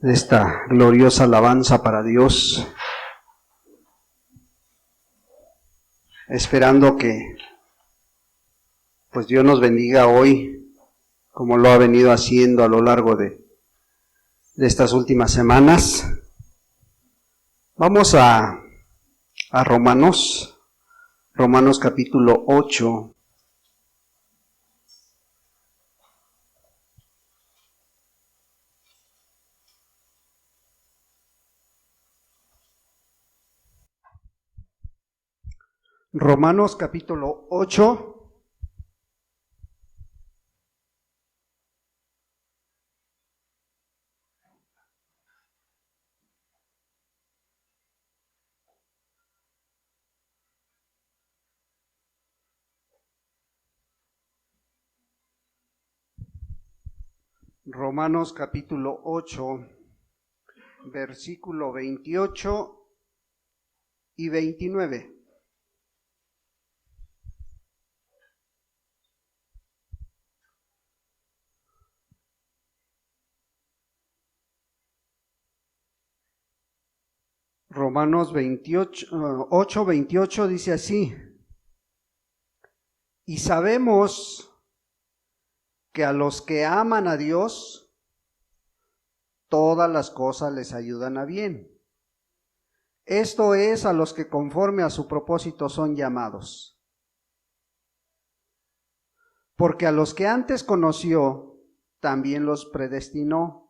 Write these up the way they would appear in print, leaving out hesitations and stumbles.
de esta gloriosa alabanza para Dios, esperando que pues Dios nos bendiga hoy, como lo ha venido haciendo a lo largo de estas últimas semanas. Vamos a Romanos capítulo 8. Romanos capítulo 8. Romanos capítulo 8, versículo 28 y 29. Romanos 8, 28 dice así: y sabemos que a los que aman a Dios, todas las cosas les ayudan a bien. Esto es, a los que conforme a su propósito son llamados. Porque a los que antes conoció, también los predestinó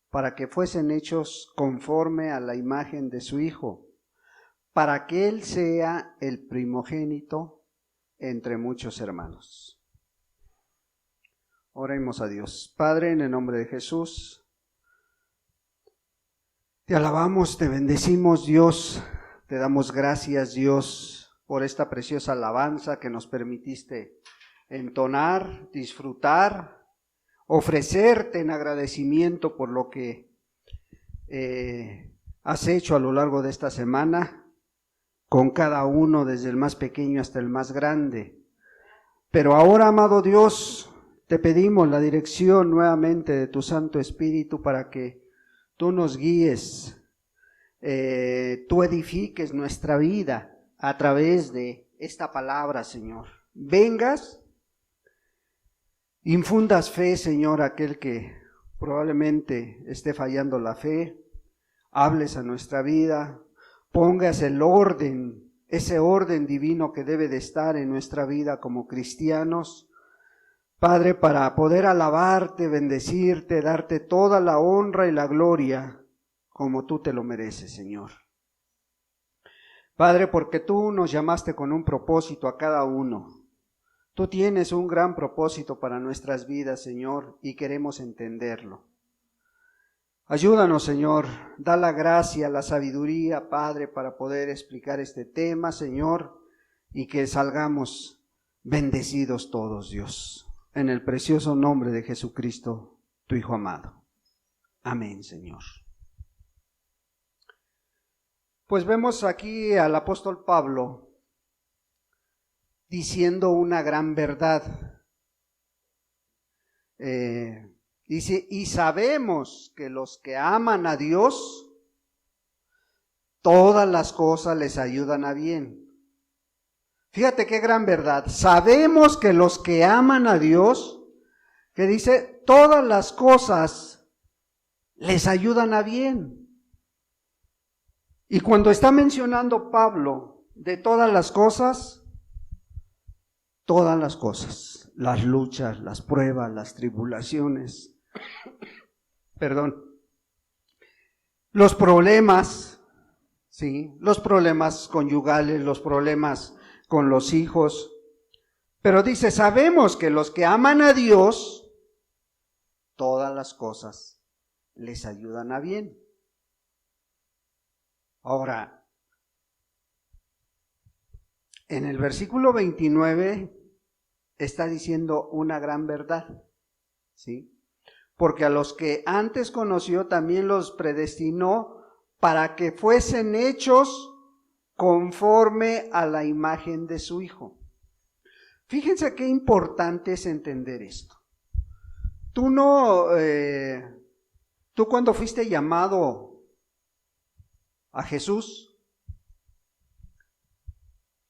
para que fuesen hechos conforme a la imagen de su Hijo, para que Él sea el primogénito entre muchos hermanos. Oremos a Dios. Padre, en el nombre de Jesús, te alabamos, te bendecimos, Dios, te damos gracias, Dios, por esta preciosa alabanza que nos permitiste entonar, disfrutar, ofrecerte en agradecimiento por lo que has hecho a lo largo de esta semana, con cada uno, desde el más pequeño hasta el más grande. Pero ahora, amado Dios, te pedimos la dirección nuevamente de tu Santo Espíritu para que tú nos guíes, tú edifiques nuestra vida a través de esta palabra, Señor. Vengas, infundas fe, Señor, a aquel que probablemente esté fallando la fe, hables a nuestra vida, pongas el orden, ese orden divino que debe de estar en nuestra vida como cristianos, Padre, para poder alabarte, bendecirte, darte toda la honra y la gloria como tú te lo mereces, Señor. Padre, porque tú nos llamaste con un propósito a cada uno. Tú tienes un gran propósito para nuestras vidas, Señor, y queremos entenderlo. Ayúdanos, Señor, da la gracia, la sabiduría, Padre, para poder explicar este tema, Señor, y que salgamos bendecidos todos, Dios. En el precioso nombre de Jesucristo, tu Hijo amado. Amén, Señor. Pues vemos aquí al apóstol Pablo diciendo una gran verdad. Dice, y sabemos que los que aman a Dios, todas las cosas les ayudan a bien. Fíjate qué gran verdad. Sabemos que los que aman a Dios, que dice, todas las cosas les ayudan a bien. Y cuando está mencionando Pablo de todas las cosas, las luchas, las pruebas, las tribulaciones, los problemas, ¿sí? Los problemas conyugales, los problemas con los hijos, pero dice, sabemos que los que aman a Dios, todas las cosas les ayudan a bien. Ahora, en el versículo 29 está diciendo una gran verdad, ¿sí? Porque a los que antes conoció también los predestinó para que fuesen hechos conforme a la imagen de su Hijo. Fíjense qué importante es entender esto. Tú ¿Tú cuando fuiste llamado a Jesús?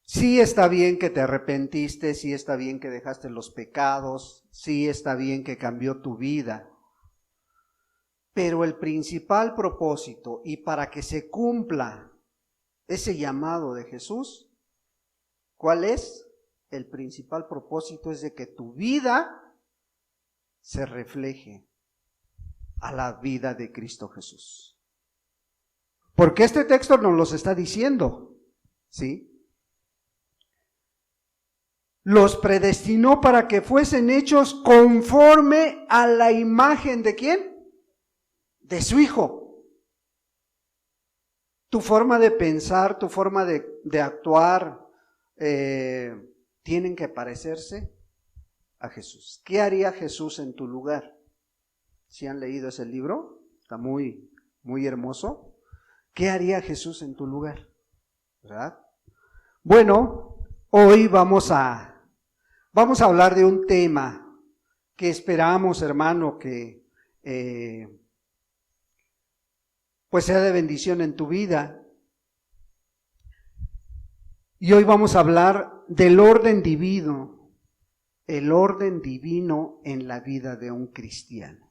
Sí está bien que te arrepentiste, sí está bien que dejaste los pecados, sí está bien que cambió tu vida. Pero el principal propósito y para que se cumpla ese llamado de Jesús, ¿cuál es? El principal propósito es de que tu vida se refleje a la vida de Cristo Jesús. Porque este texto nos los está diciendo, ¿sí? Los predestinó para que fuesen hechos conforme a la imagen ¿de quién? De su Hijo. Tu forma de pensar, tu forma de actuar, tienen que parecerse a Jesús. ¿Qué haría Jesús en tu lugar? ¿Sí han leído ese libro? Está muy, muy hermoso. ¿Qué haría Jesús en tu lugar? ¿Verdad? Bueno, hoy vamos a hablar de un tema que esperamos, hermano, que pues sea de bendición en tu vida. Y hoy vamos a hablar del orden divino, el orden divino en la vida de un cristiano.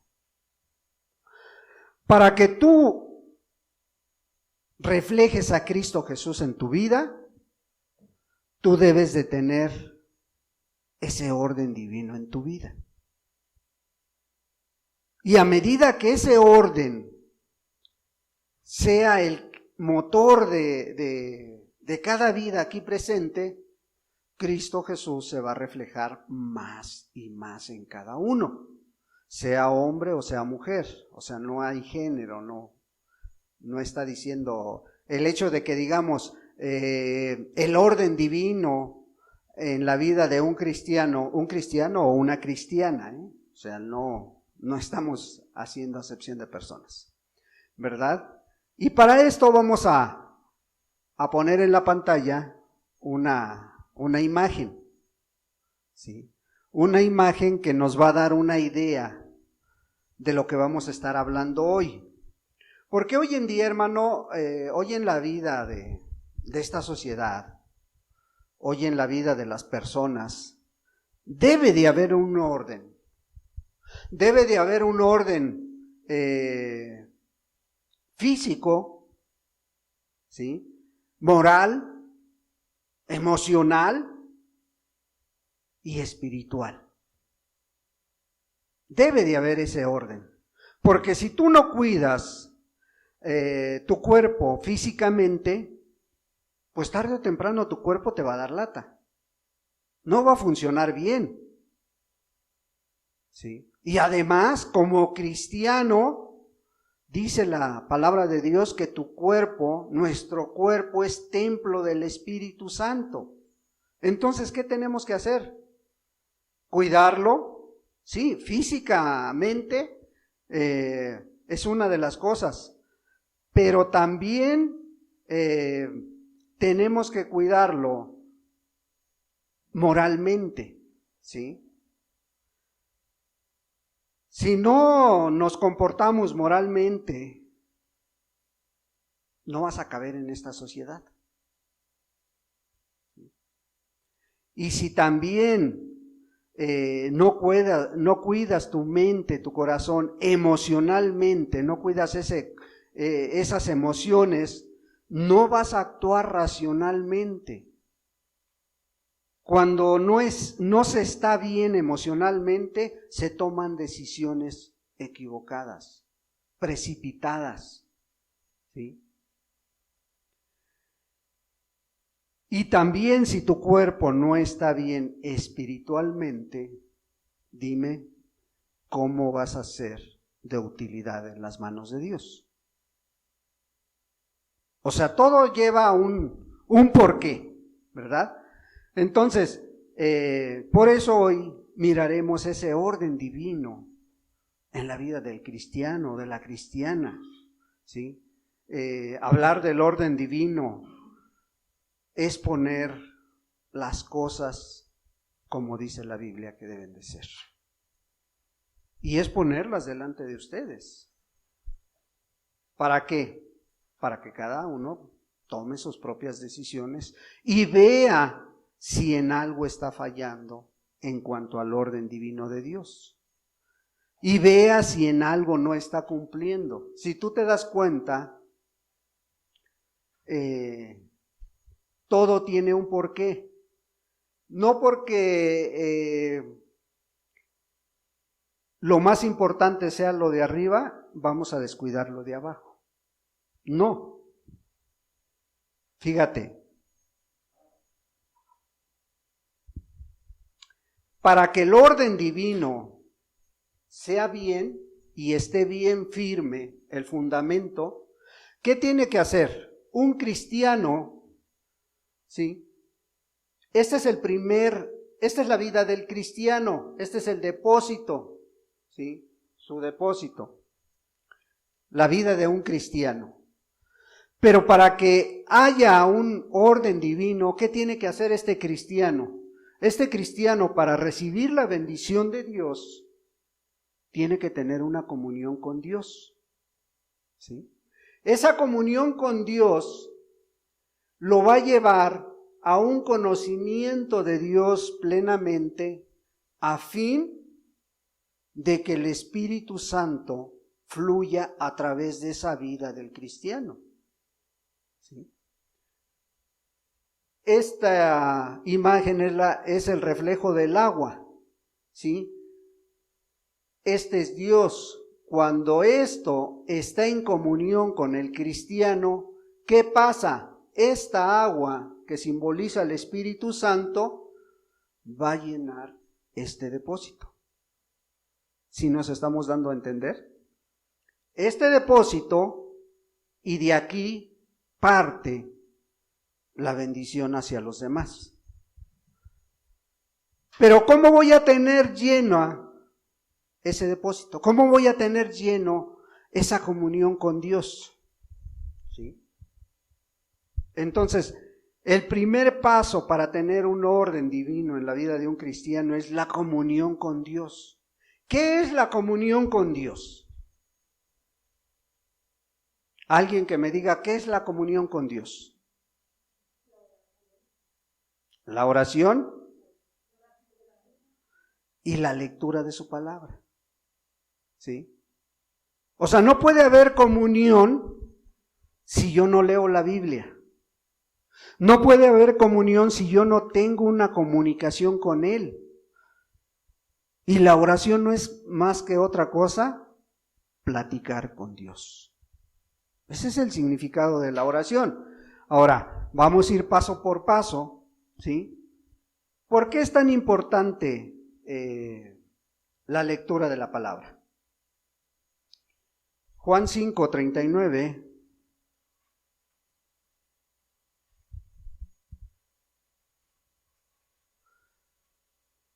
Para que tú reflejes a Cristo Jesús en tu vida, tú debes de tener ese orden divino en tu vida. Y a medida que ese orden sea el motor de cada vida aquí presente, Cristo Jesús se va a reflejar más y más en cada uno, sea hombre o sea mujer. O sea, no hay género, no está diciendo el hecho de que digamos el orden divino en la vida de un cristiano o una cristiana, o sea, no estamos haciendo acepción de personas, ¿verdad? Y para esto vamos a poner en la pantalla una imagen, ¿sí? Una imagen que nos va a dar una idea de lo que vamos a estar hablando hoy. Porque hoy en día, hermano, hoy en la vida de esta sociedad, hoy en la vida de las personas, debe de haber un orden. Debe de haber un orden físico, ¿sí? Moral, emocional y espiritual. Debe de haber ese orden. Porque si tú no cuidas tu cuerpo físicamente, pues tarde o temprano tu cuerpo te va a dar lata. No va a funcionar bien. ¿Sí? Y además, como cristiano, dice la palabra de Dios que tu cuerpo, nuestro cuerpo es templo del Espíritu Santo. Entonces, ¿qué tenemos que hacer? Cuidarlo, sí, físicamente es una de las cosas, pero también tenemos que cuidarlo moralmente, ¿sí? Si no nos comportamos moralmente, no vas a caber en esta sociedad. Y si también no cuidas tu mente, tu corazón emocionalmente, no cuidas esas emociones, no vas a actuar racionalmente. Cuando no se está bien emocionalmente, se toman decisiones equivocadas, precipitadas, ¿sí? Y también si tu cuerpo no está bien espiritualmente, dime cómo vas a ser de utilidad en las manos de Dios. O sea, todo lleva un porqué, ¿verdad? Entonces, por eso hoy miraremos ese orden divino en la vida del cristiano, de la cristiana, ¿sí? Hablar del orden divino es poner las cosas como dice la Biblia que deben de ser. Y es ponerlas delante de ustedes. ¿Para qué? Para que cada uno tome sus propias decisiones y vea si en algo está fallando en cuanto al orden divino de Dios. Y vea si en algo no está cumpliendo. Si tú te das cuenta, todo tiene un porqué. No porque lo más importante sea lo de arriba, vamos a descuidar lo de abajo. No. Fíjate. Para que el orden divino sea bien y esté bien firme el fundamento, ¿qué tiene que hacer? Un cristiano, ¿sí? Esta es la vida del cristiano, este es el depósito, ¿sí? Su depósito, la vida de un cristiano. Pero para que haya un orden divino, ¿qué tiene que hacer este cristiano? Este cristiano, para recibir la bendición de Dios, tiene que tener una comunión con Dios, ¿sí? Esa comunión con Dios lo va a llevar a un conocimiento de Dios plenamente, a fin de que el Espíritu Santo fluya a través de esa vida del cristiano, ¿sí? Esta imagen es el reflejo del agua, ¿sí? Este es Dios. Cuando esto está en comunión con el cristiano, ¿qué pasa? Esta agua que simboliza el Espíritu Santo va a llenar este depósito. ¿Sí nos estamos dando a entender? Este depósito, y de aquí parte la bendición hacia los demás. Pero ¿cómo voy a tener lleno ese depósito? ¿Cómo voy a tener lleno esa comunión con Dios? ¿Sí? Entonces, el primer paso para tener un orden divino en la vida de un cristiano es la comunión con Dios. ¿Qué es la comunión con Dios? Alguien que me diga, ¿qué es la comunión con Dios? La oración y la lectura de su palabra, ¿sí? O sea, no puede haber comunión si yo no leo la Biblia. No puede haber comunión si yo no tengo una comunicación con Él. Y la oración no es más que otra cosa, platicar con Dios. Ese es el significado de la oración. Ahora, vamos a ir paso por paso, ¿sí? ¿Por qué es tan importante la lectura de la palabra? Juan 5:39.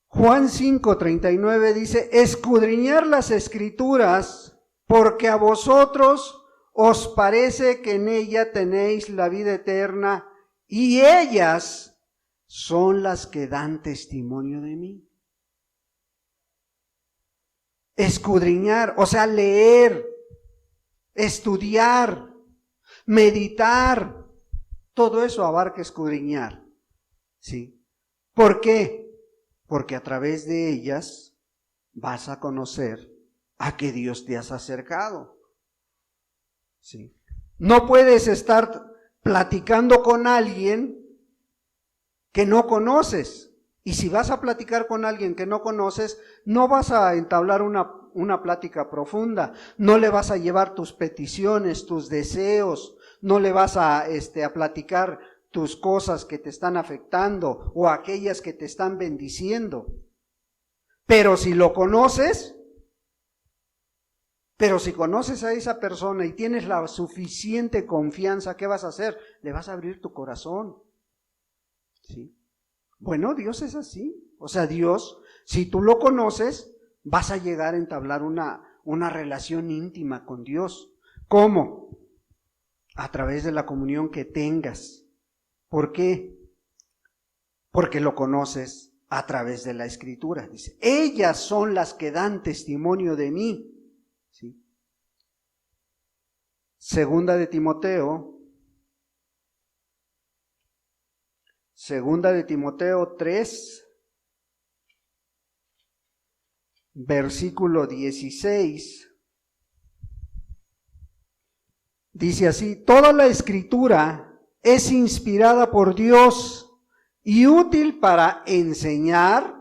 Juan 5:39 dice, escudriñar las Escrituras, porque a vosotros os parece que en ella tenéis la vida eterna, y ellas son las que dan testimonio de mí. Escudriñar, o sea, leer, estudiar, meditar, todo eso abarca escudriñar, ¿sí? ¿Por qué? Porque a través de ellas vas a conocer a que Dios te has acercado, ¿sí? No puedes estar platicando con alguien que no conoces. Y si vas a platicar con alguien que no conoces, no vas a entablar una plática profunda, no le vas a llevar tus peticiones, tus deseos, no le vas a platicar tus cosas que te están afectando o aquellas que te están bendiciendo. Pero si lo conoces, pero si conoces a esa persona y tienes la suficiente confianza, ¿qué vas a hacer? Le vas a abrir tu corazón, ¿sí? Bueno, Dios es así. O sea, Dios, si tú lo conoces, vas a llegar a entablar una relación íntima con Dios. ¿Cómo? A través de la comunión que tengas. ¿Por qué? Porque lo conoces a través de la Escritura. Dice, ellas son las que dan testimonio de mí, ¿sí? Segunda de Timoteo 3, versículo 16. Dice así: toda la Escritura es inspirada por Dios y útil para enseñar,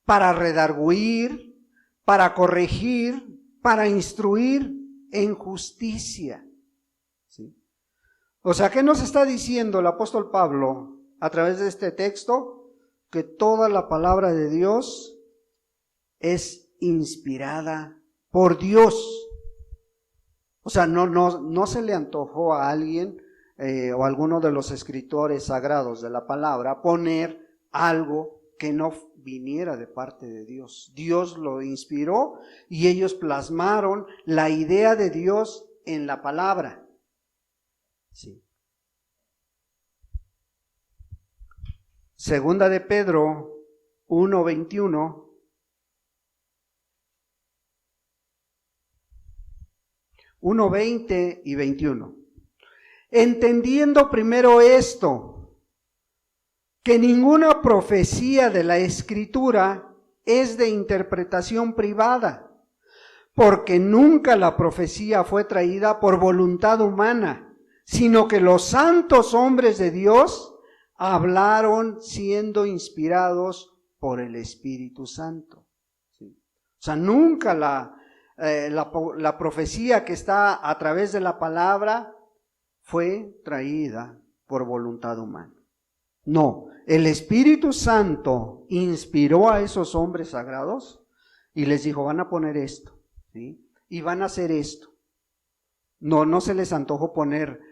para redarguir, para corregir, para instruir en justicia. ¿Sí? O sea, ¿qué nos está diciendo el apóstol Pablo a través de este texto? Que toda la palabra de Dios es inspirada por Dios. O sea, no se le antojó a alguien o a alguno de los escritores sagrados de la palabra poner algo que no viniera de parte de Dios. Dios lo inspiró y ellos plasmaron la idea de Dios en la palabra. Sí. Segunda de Pedro 1:21. 1:20 y 21. Entendiendo primero esto, que ninguna profecía de la Escritura es de interpretación privada, porque nunca la profecía fue traída por voluntad humana, sino que los santos hombres de Dios hablaron siendo inspirados por el Espíritu Santo. ¿Sí? O sea, nunca la profecía que está a través de la palabra fue traída por voluntad humana. No, el Espíritu Santo inspiró a esos hombres sagrados y les dijo: van a poner esto, ¿sí? Y van a hacer esto. No se les antojó poner,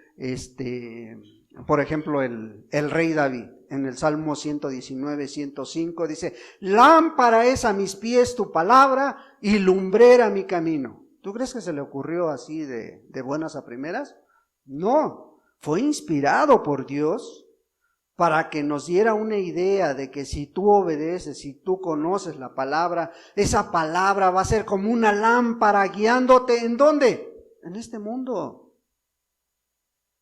por ejemplo, el rey David, en el Salmo 119, 105, dice: lámpara es a mis pies tu palabra y lumbrera mi camino. ¿Tú crees que se le ocurrió así de buenas a primeras? No, fue inspirado por Dios para que nos diera una idea de que si tú obedeces, si tú conoces la palabra, esa palabra va a ser como una lámpara guiándote. ¿En dónde? En este mundo.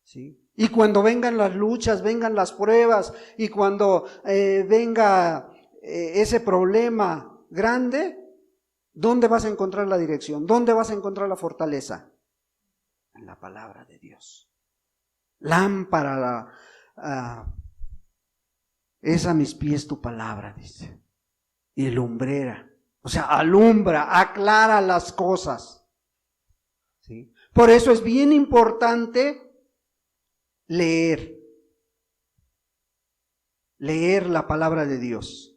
¿Sí? Y cuando vengan las luchas, vengan las pruebas, y cuando venga ese problema grande, ¿dónde vas a encontrar la dirección? ¿Dónde vas a encontrar la fortaleza? En la palabra de Dios. Lámpara es a mis pies tu palabra, dice, y lumbrera. O sea, alumbra, aclara las cosas. ¿Sí? Por eso es bien importante leer la palabra de Dios.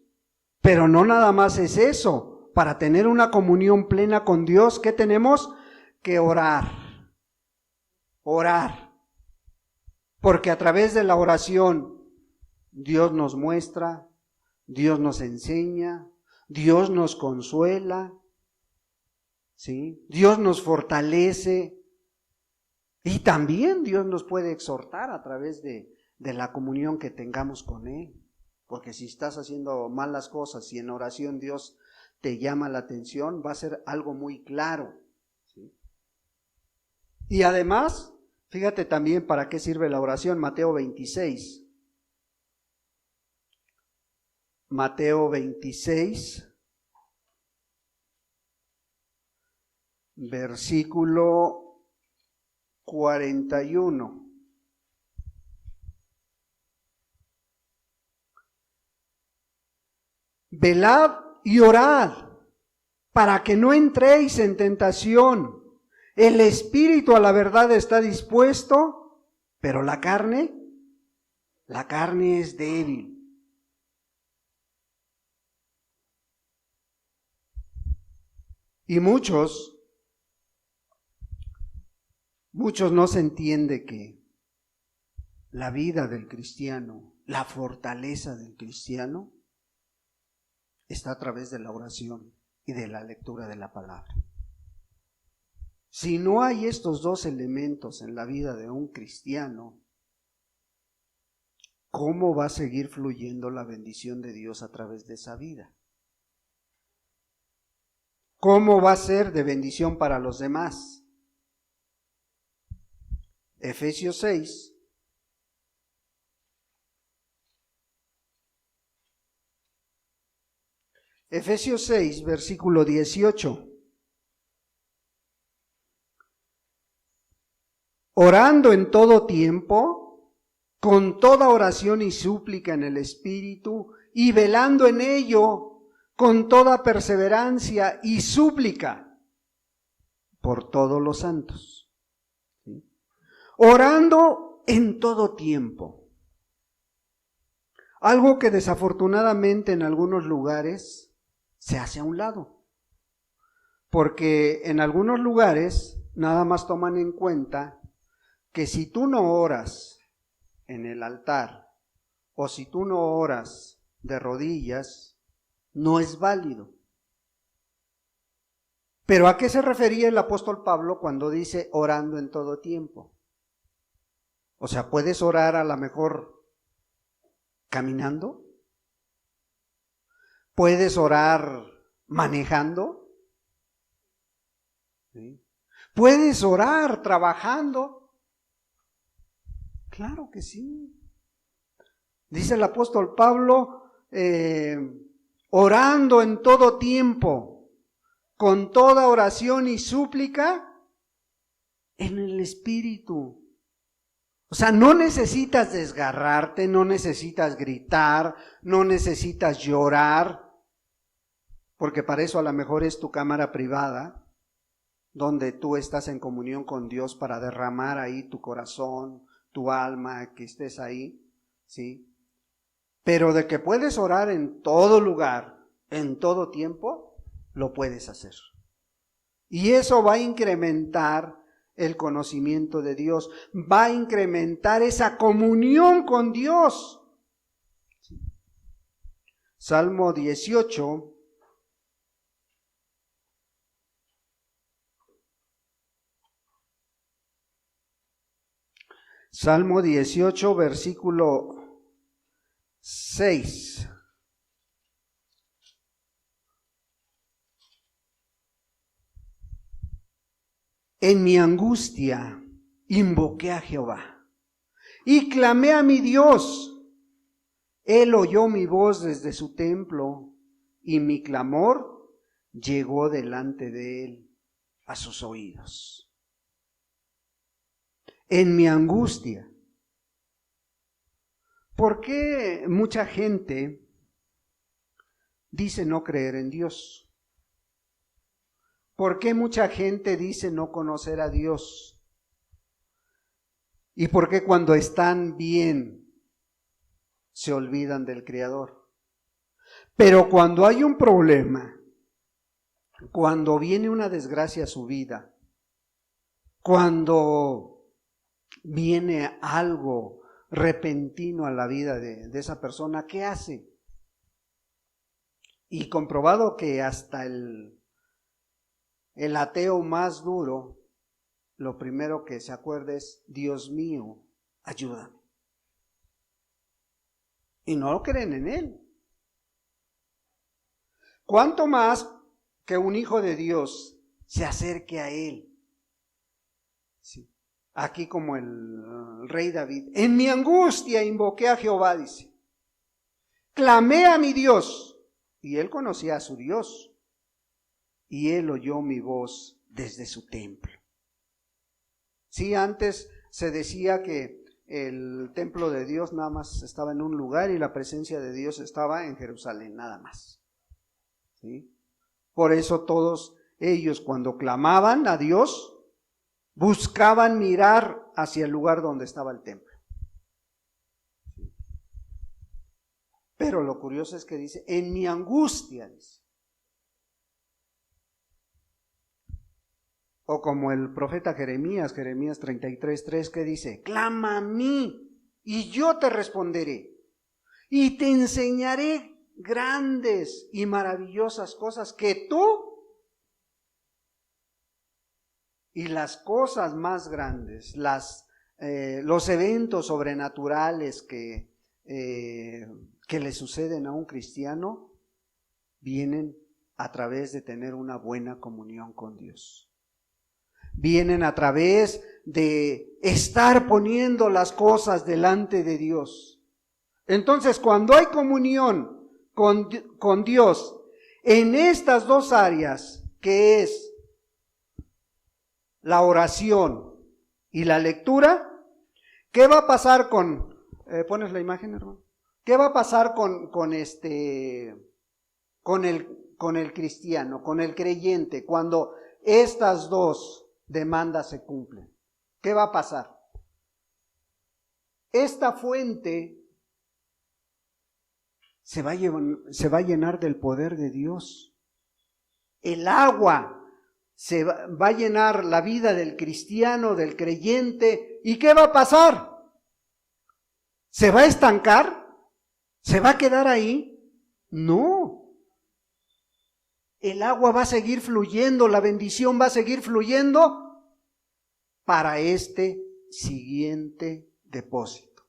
Pero no nada más es eso. Para tener una comunión plena con Dios, ¿qué tenemos? Que orar. Orar. Porque a través de la oración Dios nos muestra, Dios nos enseña, Dios nos consuela, ¿sí? Dios nos fortalece. Y también Dios nos puede exhortar a través de la comunión que tengamos con Él. Porque si estás haciendo malas cosas y en oración Dios te llama la atención, va a ser algo muy claro. ¿Sí? Y además, fíjate también para qué sirve la oración. Mateo 26. Mateo 26, versículo 41. Velad y orad para que no entréis en tentación. El espíritu a la verdad está dispuesto, pero la carne es débil. Y muchos no se entiende que la vida del cristiano, la fortaleza del cristiano, está a través de la oración y de la lectura de la palabra. Si no hay estos dos elementos en la vida de un cristiano, ¿cómo va a seguir fluyendo la bendición de Dios a través de esa vida? ¿Cómo va a ser de bendición para los demás? Efesios 6. Efesios 6, versículo 18. Orando en todo tiempo, con toda oración y súplica en el Espíritu, y velando en ello con toda perseverancia y súplica por todos los santos. ¿Sí? Orando en todo tiempo. Algo que desafortunadamente en algunos lugares se hace a un lado. Porque en algunos lugares nada más toman en cuenta que si tú no oras en el altar o si tú no oras de rodillas, no es válido. Pero ¿a qué se refería el apóstol Pablo cuando dice orando en todo tiempo? O sea, ¿puedes orar a lo mejor caminando? ¿Puedes orar manejando? ¿Sí? ¿Puedes orar trabajando? Claro que sí. Dice el apóstol Pablo, orando en todo tiempo, con toda oración y súplica en el Espíritu. O sea, no necesitas desgarrarte, no necesitas gritar, no necesitas llorar, porque para eso a lo mejor es tu cámara privada, donde tú estás en comunión con Dios para derramar ahí tu corazón, tu alma, que estés ahí, ¿sí? Pero de que puedes orar en todo lugar, en todo tiempo, lo puedes hacer. Y eso va a incrementar el conocimiento de Dios, va a incrementar esa comunión con Dios. Salmo 18. Salmo 18, versículo 6. En mi angustia invoqué a Jehová y clamé a mi Dios. Él oyó mi voz desde su templo y mi clamor llegó delante de él a sus oídos. En mi angustia. ¿Por qué mucha gente dice no creer en Dios? ¿Por qué mucha gente dice no conocer a Dios? ¿Y por qué cuando están bien se olvidan del Creador? Pero cuando hay un problema, cuando viene una desgracia a su vida, cuando viene algo repentino a la vida de esa persona, ¿qué hace? Y comprobado que hasta el ateo más duro, lo primero que se acuerda es, Dios mío, ayúdame. Y no creen en Él. ¿Cuánto más que un hijo de Dios se acerque a Él? Sí. Aquí como el rey David, en mi angustia invoqué a Jehová, dice. Clamé a mi Dios, y Él conocía a su Dios, y Él oyó mi voz desde su templo. Sí, antes se decía que el templo de Dios nada más estaba en un lugar y la presencia de Dios estaba en Jerusalén, nada más. ¿Sí? Por eso todos ellos cuando clamaban a Dios, buscaban mirar hacia el lugar donde estaba el templo. ¿Sí? Pero lo curioso es que dice, en mi angustia, dice. O como el profeta Jeremías 33:3, que dice, clama a mí y yo te responderé y te enseñaré grandes y maravillosas cosas que tú, y las cosas más grandes, los eventos sobrenaturales que le suceden a un cristiano, vienen a través de tener una buena comunión con Dios. Vienen a través de estar poniendo las cosas delante de Dios. Entonces, cuando hay comunión con Dios en estas dos áreas, que es la oración y la lectura, ¿qué va a pasar ¿pones la imagen, hermano? ¿Qué va a pasar con el cristiano, con el creyente, cuando estas dos demandas se cumplen? ¿Qué va a pasar? Esta fuente se va a llenar del poder de Dios. El agua se va a llenar la vida del cristiano, del creyente. ¿Y qué va a pasar? ¿Se va a estancar? ¿Se va a quedar ahí? No. El agua va a seguir fluyendo, la bendición va a seguir fluyendo para este siguiente depósito.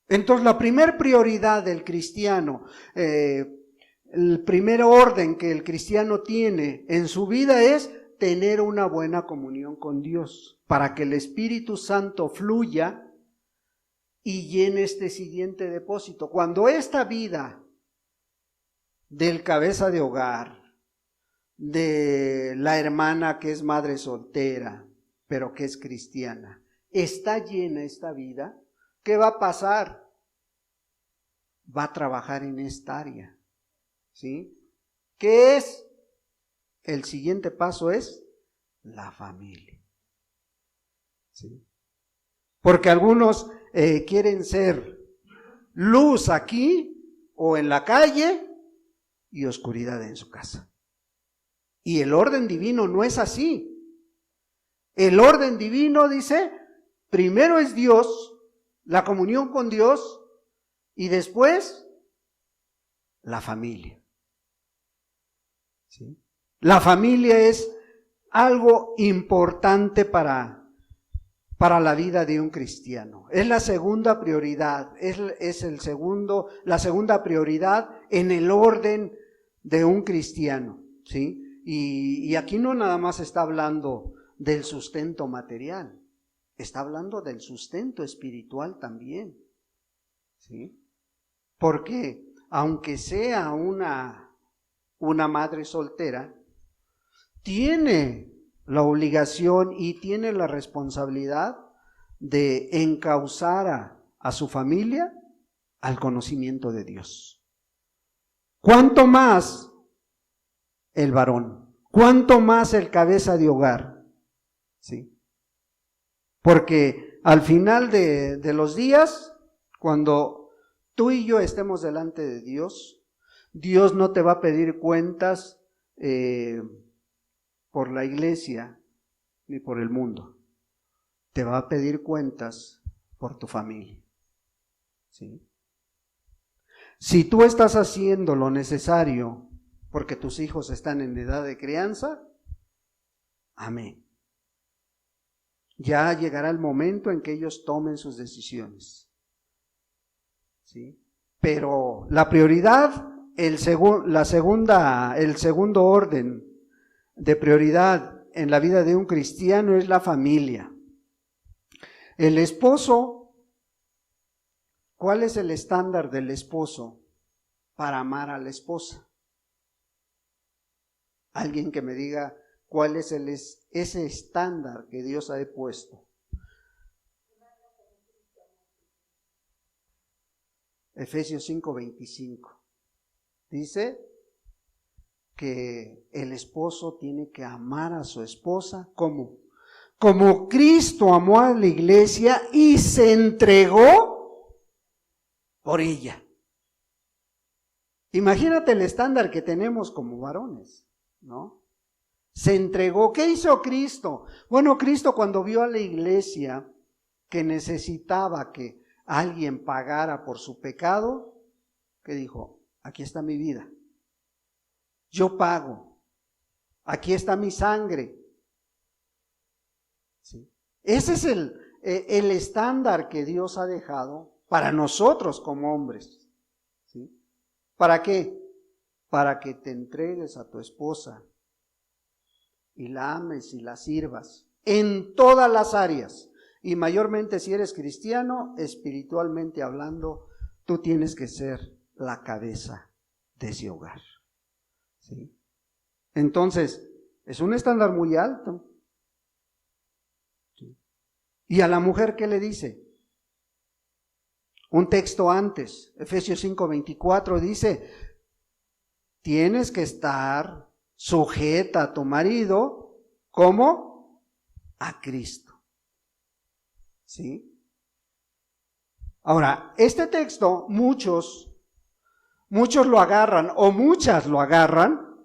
Entonces, la primera prioridad del cristiano, el primer orden que el cristiano tiene en su vida es tener una buena comunión con Dios, para que el Espíritu Santo fluya y llene este siguiente depósito. Cuando esta vida del cabeza de hogar, de la hermana que es madre soltera, pero que es cristiana, está llena esta vida, ¿qué va a pasar? Va a trabajar en esta área, ¿sí? ¿Qué es? El siguiente paso es la familia, ¿sí? Porque algunos quieren ser luz aquí o en la calle y oscuridad en su casa. Y el orden divino no es así. El orden divino dice, primero es Dios, la comunión con Dios, y después la familia. ¿Sí? La familia es algo importante para la vida de un cristiano. Es la segunda prioridad, es la segunda prioridad en el orden de un cristiano, ¿sí? Y aquí no nada más está hablando del sustento material, está hablando del sustento espiritual también, ¿sí? Porque aunque sea una madre soltera, tiene la obligación y tiene la responsabilidad de encauzar a su familia al conocimiento de Dios. ¿Cuánto más el varón? ¿Cuánto más el cabeza de hogar? ¿Sí? Porque al final de los días, cuando tú y yo estemos delante de Dios, Dios no te va a pedir cuentas por la iglesia ni por el mundo. Te va a pedir cuentas por tu familia. ¿Sí? Si tú estás haciendo lo necesario porque tus hijos están en edad de crianza, amén. Ya llegará el momento en que ellos tomen sus decisiones. ¿Sí? Pero la prioridad, el segundo orden de prioridad en la vida de un cristiano es la familia. El esposo, ¿cuál es el estándar del esposo para amar a la esposa? Alguien que me diga cuál es ese estándar que Dios ha puesto. Efesios 5:25 dice que el esposo tiene que amar a su esposa como Cristo amó a la iglesia y se entregó por ella. Imagínate el estándar que tenemos como varones, ¿no? Se entregó. ¿Qué hizo Cristo? Bueno, Cristo cuando vio a la iglesia que necesitaba que alguien pagara por su pecado, ¿qué dijo? Aquí está mi vida. Yo pago. Aquí está mi sangre. ¿Sí? Ese es el estándar que Dios ha dejado para nosotros como hombres. ¿Sí? ¿Para qué? Para que te entregues a tu esposa y la ames y la sirvas. en todas las áreas. Y mayormente si eres cristiano, espiritualmente hablando, tú tienes que ser la cabeza de ese hogar. ¿Sí? Entonces, es un estándar muy alto. ¿Sí? ¿Y a la mujer qué le dice? Un texto antes, Efesios 5:24 dice, tienes que estar sujeta a tu marido como a Cristo. ¿Sí? Ahora, este texto muchos lo agarran o muchas lo agarran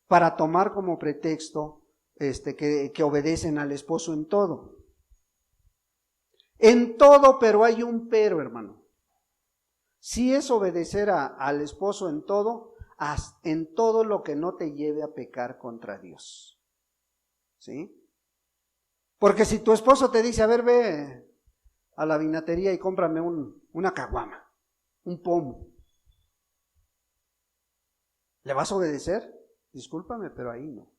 para tomar como pretexto que obedecen al esposo en todo. En todo, pero hay un pero, hermano. Sí es obedecer al esposo en todo lo que no te lleve a pecar contra Dios. ¿Sí? Porque si tu esposo te dice, a ver, ve a la vinatería y cómprame una caguama, un pomo, ¿le vas a obedecer? Discúlpame, pero ahí no.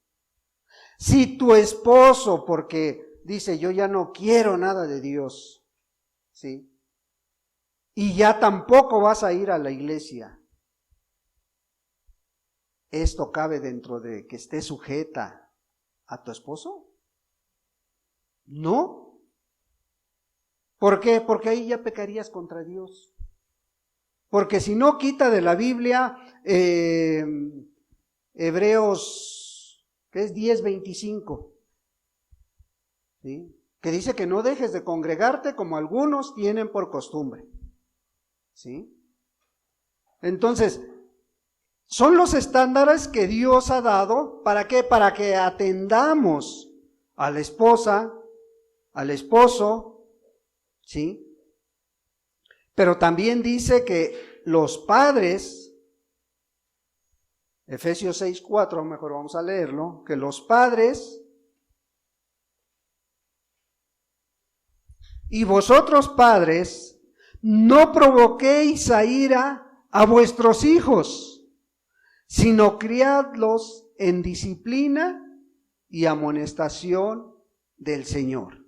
Si tu esposo, porque dice, yo ya no quiero nada de Dios, ¿sí? Y ya tampoco vas a ir a la iglesia, ¿esto cabe dentro de que esté sujeta a tu esposo? No. ¿Por qué? Porque ahí ya pecarías contra Dios. Porque si no, quita de la Biblia Hebreos, que es 10:25, ¿sí? Que dice que no dejes de congregarte como algunos tienen por costumbre. ¿Sí? Entonces, son los estándares que Dios ha dado, ¿para qué? Para que atendamos a la esposa, al esposo, ¿sí? Pero también dice que los padres, Efesios 6:4, mejor vamos a leerlo, que los padres, y vosotros padres, no provoquéis a ira a vuestros hijos, sino criadlos en disciplina y amonestación del Señor.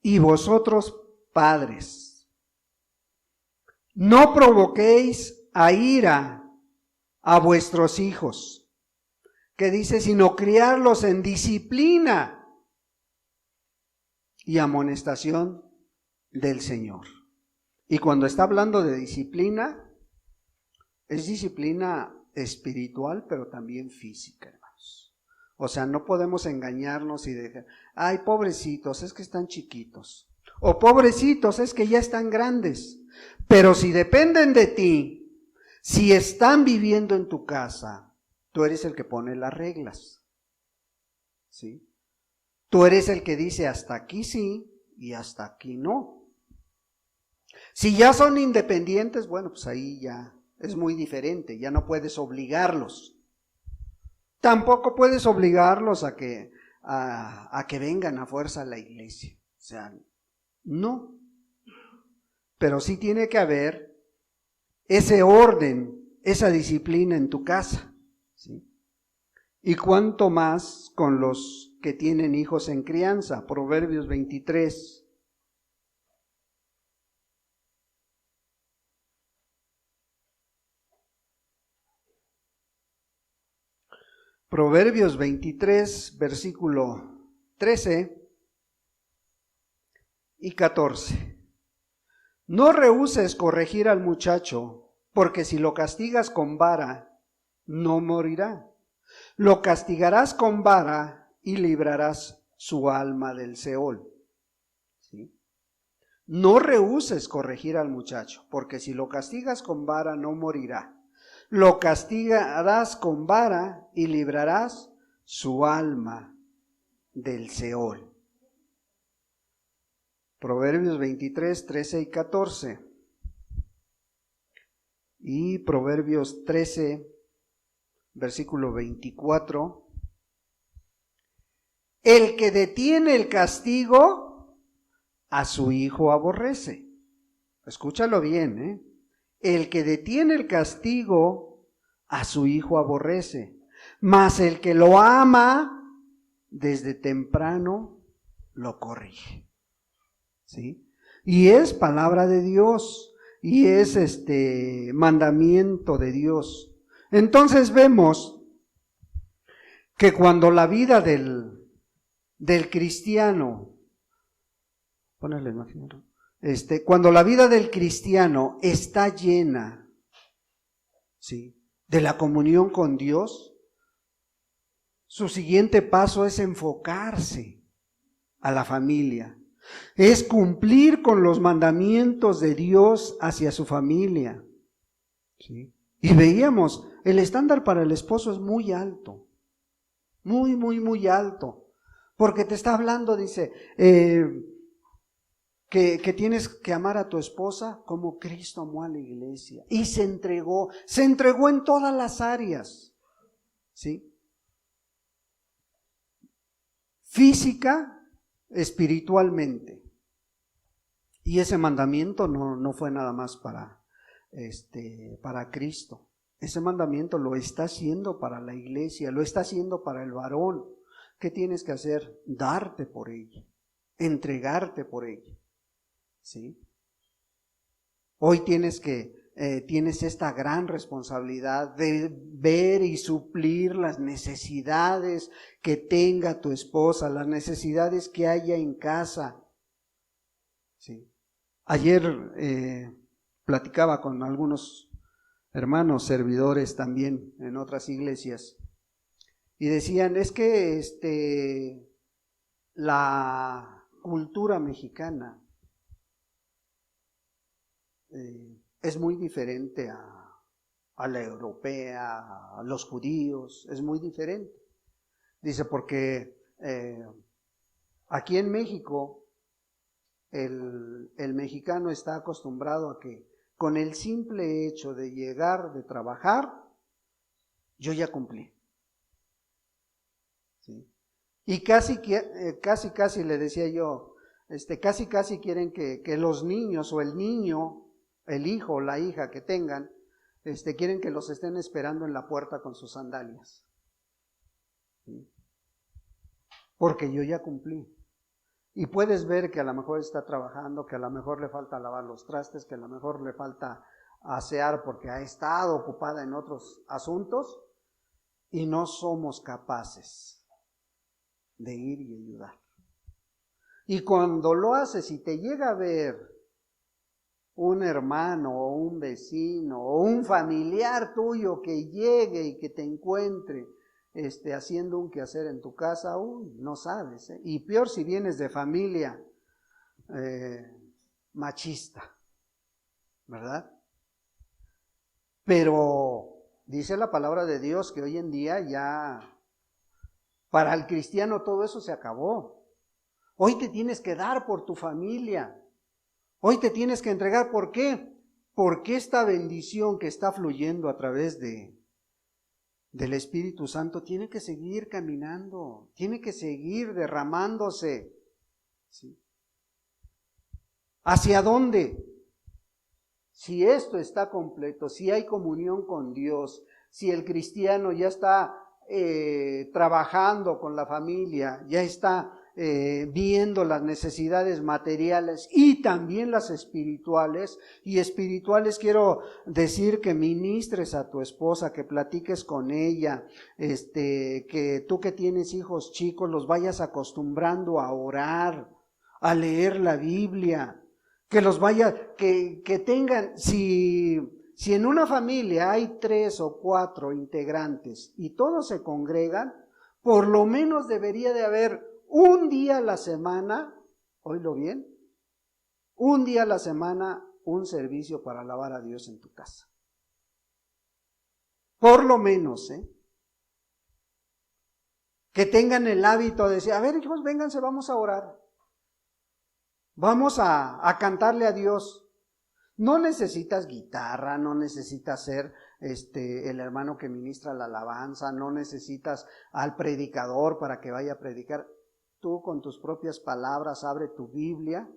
Y vosotros, padres, no provoquéis a ira a vuestros hijos, que dice, sino criarlos en disciplina y amonestación del Señor. Y cuando está hablando de disciplina, es disciplina espiritual, pero también física, hermanos. O sea, no podemos engañarnos y dejar, ay, pobrecitos, es que están chiquitos. O pobrecitos, es que ya están grandes. Pero si dependen de ti, si están viviendo en tu casa, tú eres el que pone las reglas. ¿Sí? Tú eres el que dice hasta aquí sí y hasta aquí no. Si ya son independientes, bueno, pues ahí ya es muy diferente, ya no puedes obligarlos. Tampoco puedes obligarlos a que vengan a fuerza a la iglesia. O sea, no. Pero sí tiene que haber ese orden, esa disciplina en tu casa. ¿Sí? Y cuánto más con los que tienen hijos en crianza. Proverbios 23. Proverbios 23, versículo 13 y 14. No rehúses corregir al muchacho, porque si lo castigas con vara, no morirá. Lo castigarás con vara y librarás su alma del Seol. ¿Sí? No rehúses corregir al muchacho, porque si lo castigas con vara, no morirá. Lo castigarás con vara y librarás su alma del Seol. Proverbios 23, 13 y 14. Y Proverbios 13, versículo 24. El que detiene el castigo, a su hijo aborrece. Escúchalo bien, ¿eh? El que detiene el castigo, a su hijo aborrece, mas el que lo ama desde temprano lo corrige. ¿Sí? Y es palabra de Dios, y es mandamiento de Dios. Entonces vemos que cuando la vida del cristiano, ponerle imagen, cuando la vida del cristiano está llena, ¿sí?, de la comunión con Dios, su siguiente paso es enfocarse a la familia, es cumplir con los mandamientos de Dios hacia su familia, ¿sí? Y veíamos, el estándar para el esposo es muy alto, muy, muy, muy alto, porque te está hablando, dice, que tienes que amar a tu esposa como Cristo amó a la iglesia y se entregó en todas las áreas, ¿sí? Física, espiritualmente. Y ese mandamiento no fue nada más para Cristo. Ese mandamiento lo está haciendo para la iglesia, lo está haciendo para el varón. ¿Qué tienes que hacer? Darte por ella, entregarte por ella, ¿sí? Hoy tienes esta gran responsabilidad de ver y suplir las necesidades que tenga tu esposa, las necesidades que haya en casa, ¿sí? Ayer platicaba con algunos hermanos servidores también en otras iglesias y decían, es que la cultura mexicana es muy diferente a la europea, a los judíos, es muy diferente. Dice, porque aquí en México el mexicano está acostumbrado a que con el simple hecho de llegar, de trabajar, yo ya cumplí, ¿sí? Y casi le decía yo, casi quieren que los niños o el niño, el hijo o la hija que tengan, quieren que los estén esperando en la puerta con sus sandalias, ¿sí? Porque yo ya cumplí. Y puedes ver que a lo mejor está trabajando, que a lo mejor le falta lavar los trastes, que a lo mejor le falta asear porque ha estado ocupada en otros asuntos y no somos capaces de ir y ayudar. Y cuando lo haces y te llega a ver un hermano o un vecino o un familiar tuyo que llegue y que te encuentre haciendo un quehacer en tu casa, no sabes, ¿eh? Y peor si vienes de familia machista, ¿verdad? Pero dice la palabra de Dios que hoy en día ya para el cristiano todo eso se acabó. Hoy te tienes que dar por tu familia. Hoy te tienes que entregar. ¿Por qué? Porque esta bendición que está fluyendo a través del Espíritu Santo tiene que seguir caminando, tiene que seguir derramándose, ¿sí? ¿Hacia dónde? Si esto está completo, si hay comunión con Dios, si el cristiano ya está trabajando con la familia, ya está viendo las necesidades materiales y también las espirituales, y espirituales quiero decir que ministres a tu esposa, que platiques con ella, que tú que tienes hijos chicos los vayas acostumbrando a orar, a leer la Biblia, que los vaya, que tengan, si en una familia hay 3 o 4 integrantes y todos se congregan, por lo menos debería de haber un día a la semana, oílo bien, un día a la semana un servicio para alabar a Dios en tu casa. Por lo menos, que tengan el hábito de decir, a ver hijos, vénganse, vamos a orar. Vamos a cantarle a Dios. No necesitas guitarra, no necesitas ser el hermano que ministra la alabanza, no necesitas al predicador para que vaya a predicar. Tú con tus propias palabras abre tu Biblia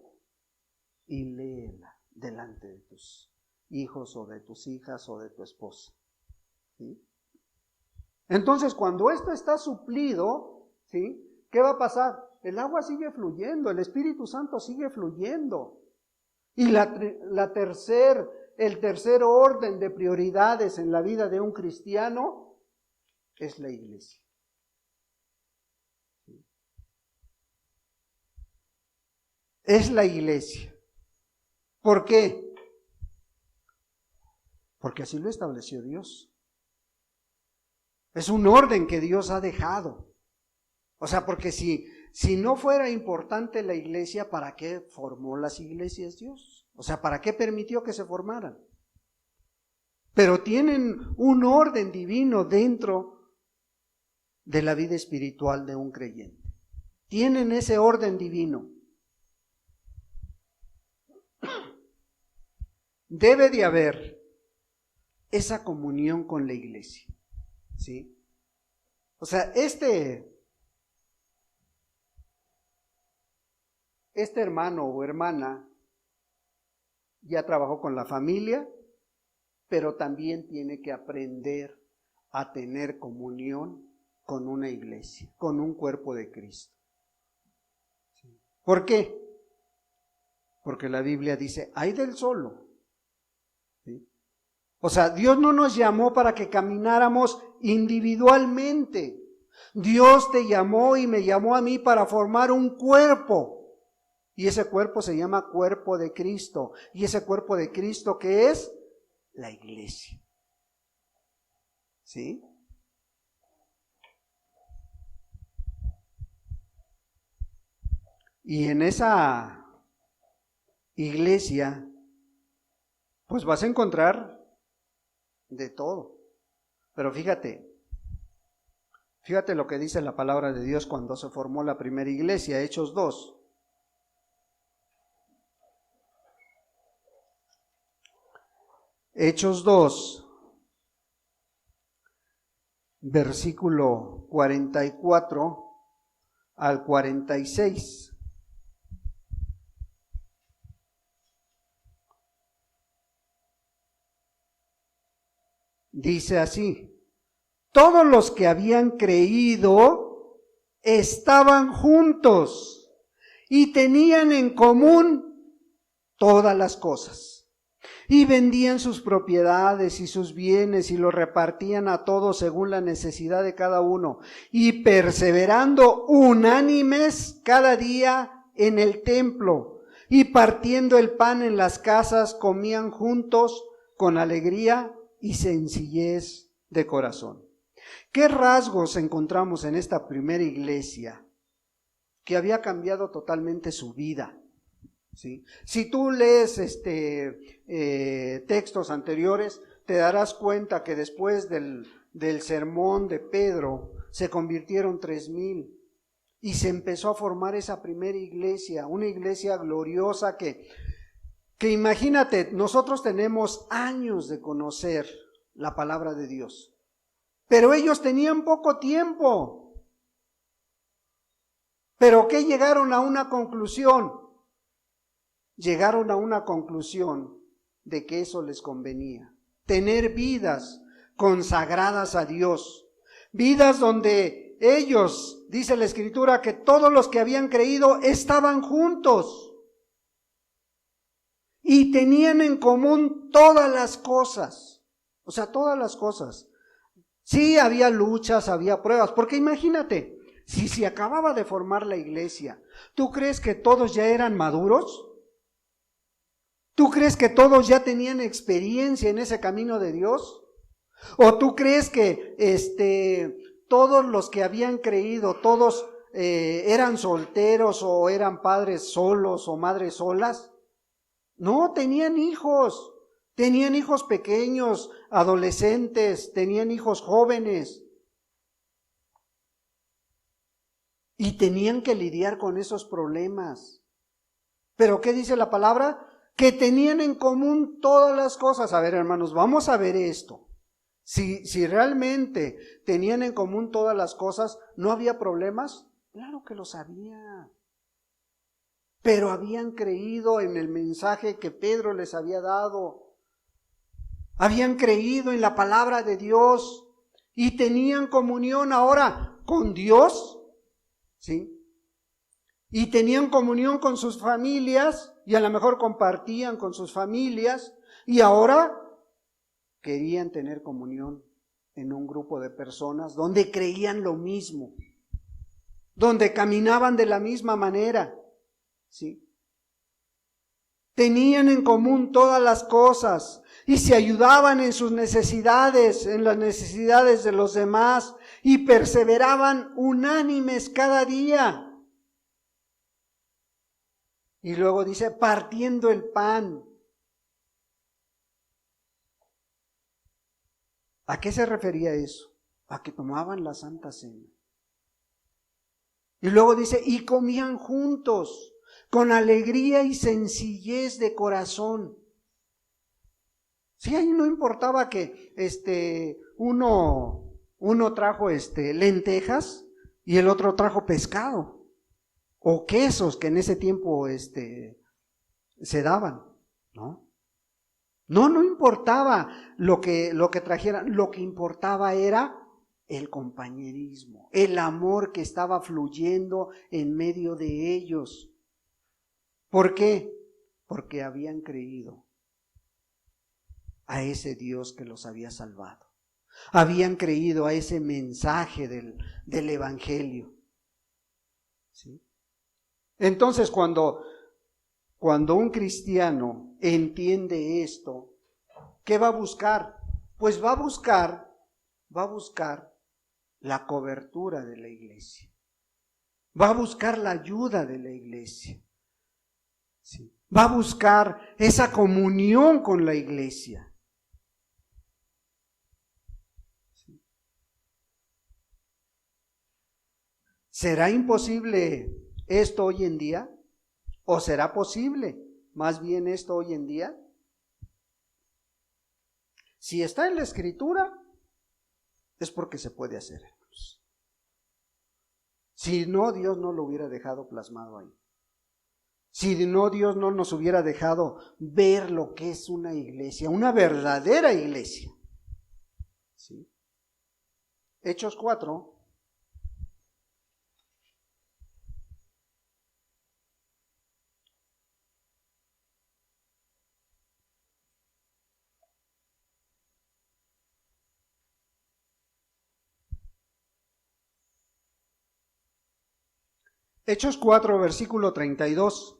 y léela delante de tus hijos o de tus hijas o de tu esposa, ¿sí? Entonces, cuando esto está suplido, ¿sí? ¿Qué va a pasar? El agua sigue fluyendo, el Espíritu Santo sigue fluyendo. Y el tercer orden de prioridades en la vida de un cristiano es la iglesia. Es la iglesia. ¿Por qué? Porque así lo estableció Dios. Es un orden que Dios ha dejado. O sea, porque si no fuera importante la iglesia, ¿para qué formó las iglesias Dios? O sea, ¿para qué permitió que se formaran? Pero tienen un orden divino dentro de la vida espiritual de un creyente. Tienen ese orden divino. Debe de haber esa comunión con la iglesia, ¿sí? O sea, este hermano o hermana ya trabajó con la familia, pero también tiene que aprender a tener comunión con una iglesia, con un cuerpo de Cristo. ¿Por qué? Porque la Biblia dice, ay del solo. ¿Sí? O sea, Dios no nos llamó para que camináramos individualmente. Dios te llamó y me llamó a mí para formar un cuerpo. Y ese cuerpo se llama cuerpo de Cristo. Y ese cuerpo de Cristo, ¿qué es? La iglesia. ¿Sí? Y en esa iglesia, pues vas a encontrar de todo. Pero fíjate lo que dice la palabra de Dios cuando se formó la primera iglesia, Hechos 2. Hechos 2, versículo 44 al 46. Dice así: todos los que habían creído estaban juntos y tenían en común todas las cosas. Y vendían sus propiedades y sus bienes y los repartían a todos según la necesidad de cada uno. Y perseverando unánimes cada día en el templo y partiendo el pan en las casas, comían juntos con alegría y sencillez de corazón. ¿Qué rasgos encontramos en esta primera iglesia que había cambiado totalmente su vida? ¿Sí? Si tú lees textos anteriores, te darás cuenta que después del sermón de Pedro se convirtieron 3,000 y se empezó a formar esa primera iglesia, una iglesia gloriosa que imagínate, nosotros tenemos años de conocer la palabra de Dios, pero ellos tenían poco tiempo. ¿Pero qué llegaron a una conclusión? Llegaron a una conclusión de que eso les convenía. Tener vidas consagradas a Dios. Vidas donde ellos, dice la Escritura, que todos los que habían creído estaban juntos. Y tenían en común todas las cosas. O sea, todas las cosas. Sí, había luchas, había pruebas. Porque imagínate, si se acababa de formar la iglesia, ¿tú crees que todos ya eran maduros? ¿Tú crees que todos ya tenían experiencia en ese camino de Dios? ¿O tú crees que todos los que habían creído, todos eran solteros o eran padres solos o madres solas? No, tenían hijos pequeños, adolescentes, tenían hijos jóvenes. Y tenían que lidiar con esos problemas. ¿Pero qué dice la palabra? Que tenían en común todas las cosas. A ver, hermanos, vamos a ver esto. Si realmente tenían en común todas las cosas, ¿no había problemas? Claro que los había. Pero habían creído en el mensaje que Pedro les había dado. Habían creído en la palabra de Dios. y tenían comunión ahora con Dios, ¿sí? Y tenían comunión con sus familias y a lo mejor compartían con sus familias y ahora querían tener comunión en un grupo de personas donde creían lo mismo, donde caminaban de la misma manera, ¿sí? Tenían en común todas las cosas y se ayudaban en sus necesidades, en las necesidades de los demás y perseveraban unánimes cada día. Y luego dice, partiendo el pan. ¿A qué se refería eso? A que tomaban la Santa Cena. Y luego dice, y comían juntos, con alegría y sencillez de corazón. Sí, ahí no importaba que uno trajo lentejas y el otro trajo pescado o quesos que en ese tiempo se daban, ¿no? No importaba lo que trajeran, lo que importaba era el compañerismo, el amor que estaba fluyendo en medio de ellos. ¿Por qué? Porque habían creído a ese Dios que los había salvado. Habían creído a ese mensaje del Evangelio. ¿Sí? Entonces, cuando un cristiano entiende esto, ¿qué va a buscar? Pues va a buscar la cobertura de la iglesia. Va a buscar la ayuda de la iglesia. ¿Sí? Va a buscar esa comunión con la iglesia. ¿Sí? ¿Será imposible esto hoy en día? ¿O será posible más bien esto hoy en día? Si está en la Escritura, es porque se puede hacer. Si no, Dios no lo hubiera dejado plasmado ahí. Si no, Dios no nos hubiera dejado ver lo que es una iglesia, una verdadera iglesia. ¿Sí? Hechos 4. Hechos 4, versículo 32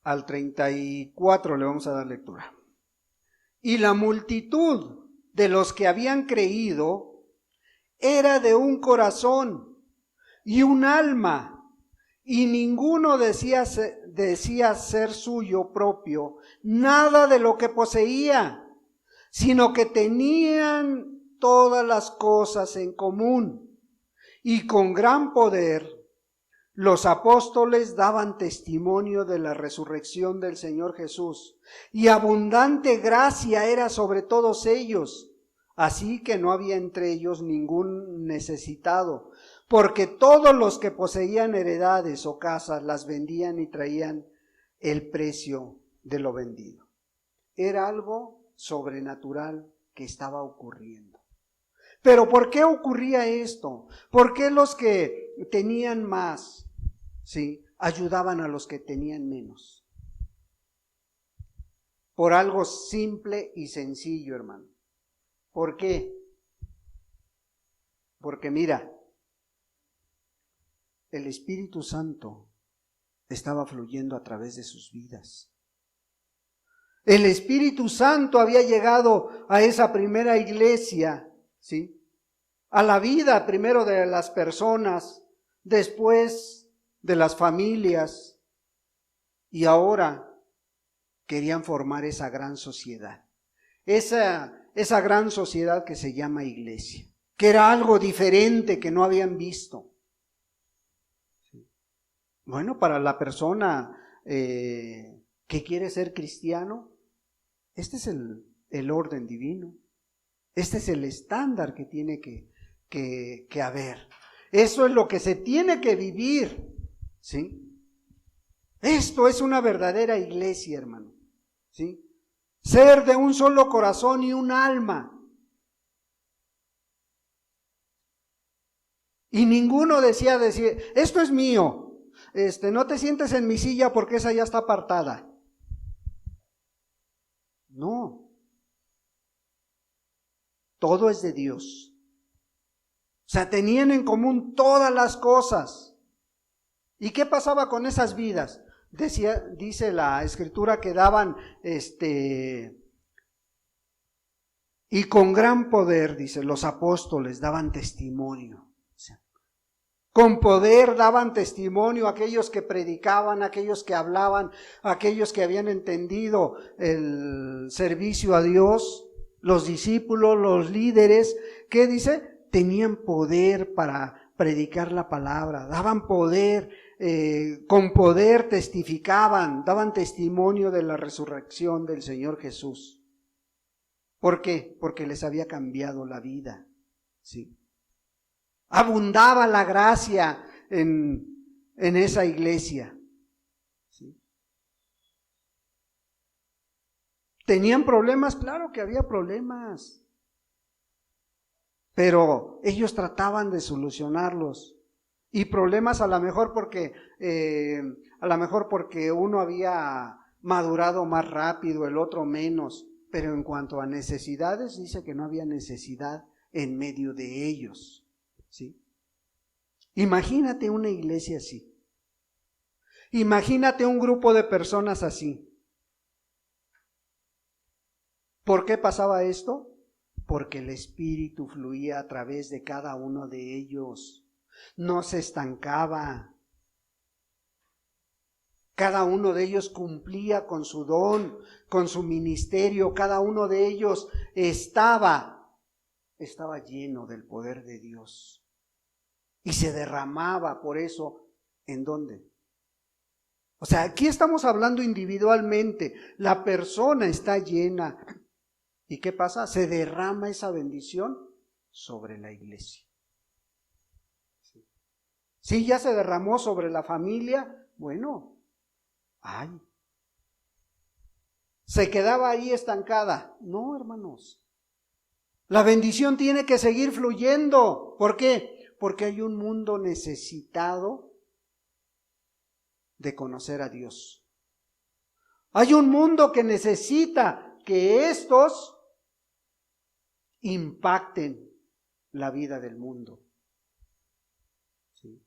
al 34 le vamos a dar lectura. Y la multitud de los que habían creído era de un corazón y un alma, y ninguno decía ser suyo propio nada de lo que poseía, sino que tenían todas las cosas en común, y con gran poder los apóstoles daban testimonio de la resurrección del Señor Jesús, y abundante gracia era sobre todos ellos, así que no había entre ellos ningún necesitado, porque todos los que poseían heredades o casas las vendían y traían el precio de lo vendido. Era algo sobrenatural que estaba ocurriendo. Pero ¿por qué ocurría esto? ¿Por qué los que tenían más, sí, ayudaban a los que tenían menos? Por algo simple y sencillo, hermano. ¿Por qué? Porque mira, el Espíritu Santo estaba fluyendo a través de sus vidas. El Espíritu Santo había llegado a esa primera iglesia, ¿sí? A la vida primero de las personas, después de las familias, y ahora querían formar esa gran sociedad, esa gran sociedad que se llama iglesia, que era algo diferente que no habían visto. Bueno, para la persona que quiere ser cristiano, este es el orden divino. Este es el estándar que tiene que haber. Eso es lo que se tiene que vivir, ¿sí? Esto es una verdadera iglesia, hermano, ¿sí? ser de un solo corazón y un alma. Y ninguno decía, esto es mío, no te sientes en mi silla porque esa ya está apartada. No, todo es de Dios. O sea, tenían en común todas las cosas. ¿Y qué pasaba con esas vidas? Dice la Escritura que daban, y con gran poder, dice, los apóstoles daban testimonio. O sea, con poder daban testimonio aquellos que predicaban, aquellos que hablaban, aquellos que habían entendido el servicio a Dios, los discípulos, los líderes. ¿Qué dice? Tenían poder para predicar la palabra, daban poder, con poder testificaban, daban testimonio de la resurrección del Señor Jesús. ¿Por qué? Porque les había cambiado la vida, ¿sí? Abundaba la gracia en esa iglesia, ¿sí? ¿Tenían problemas? Claro que había problemas, pero ellos trataban de solucionarlos. Y problemas a lo mejor porque uno había madurado más rápido, el otro menos, pero en cuanto a necesidades, dice que no había necesidad en medio de ellos, ¿sí? Imagínate una iglesia así. Imagínate un grupo de personas así. ¿Por qué pasaba esto? Porque el Espíritu fluía a través de cada uno de ellos. No se estancaba. Cada uno de ellos cumplía con su don, con su ministerio. Cada uno de ellos estaba lleno del poder de Dios. Y se derramaba por eso. ¿En dónde? O sea, aquí estamos hablando individualmente. La persona está llena. ¿Y qué pasa? Se derrama esa bendición sobre la iglesia. Sí, ya se derramó sobre la familia. Bueno, ¿se quedaba ahí estancada? No, hermanos. La bendición tiene que seguir fluyendo. ¿Por qué? Porque hay un mundo necesitado de conocer a Dios. Hay un mundo que necesita que estos impacten la vida del mundo. ¿Sí?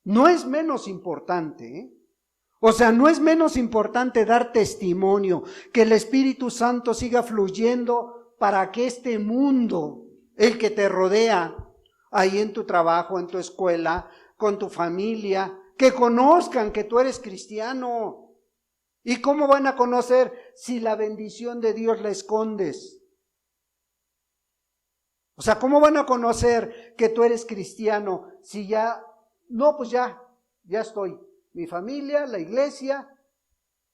No es menos importante, ¿eh? O sea, no es menos importante dar testimonio, que el Espíritu Santo siga fluyendo para que este mundo, el que te rodea, ahí en tu trabajo, en tu escuela, con tu familia, que conozcan que tú eres cristiano. ¿Y cómo van a conocer si la bendición de Dios la escondes? O sea, ¿cómo van a conocer que tú eres cristiano si ya estoy? Mi familia, la iglesia,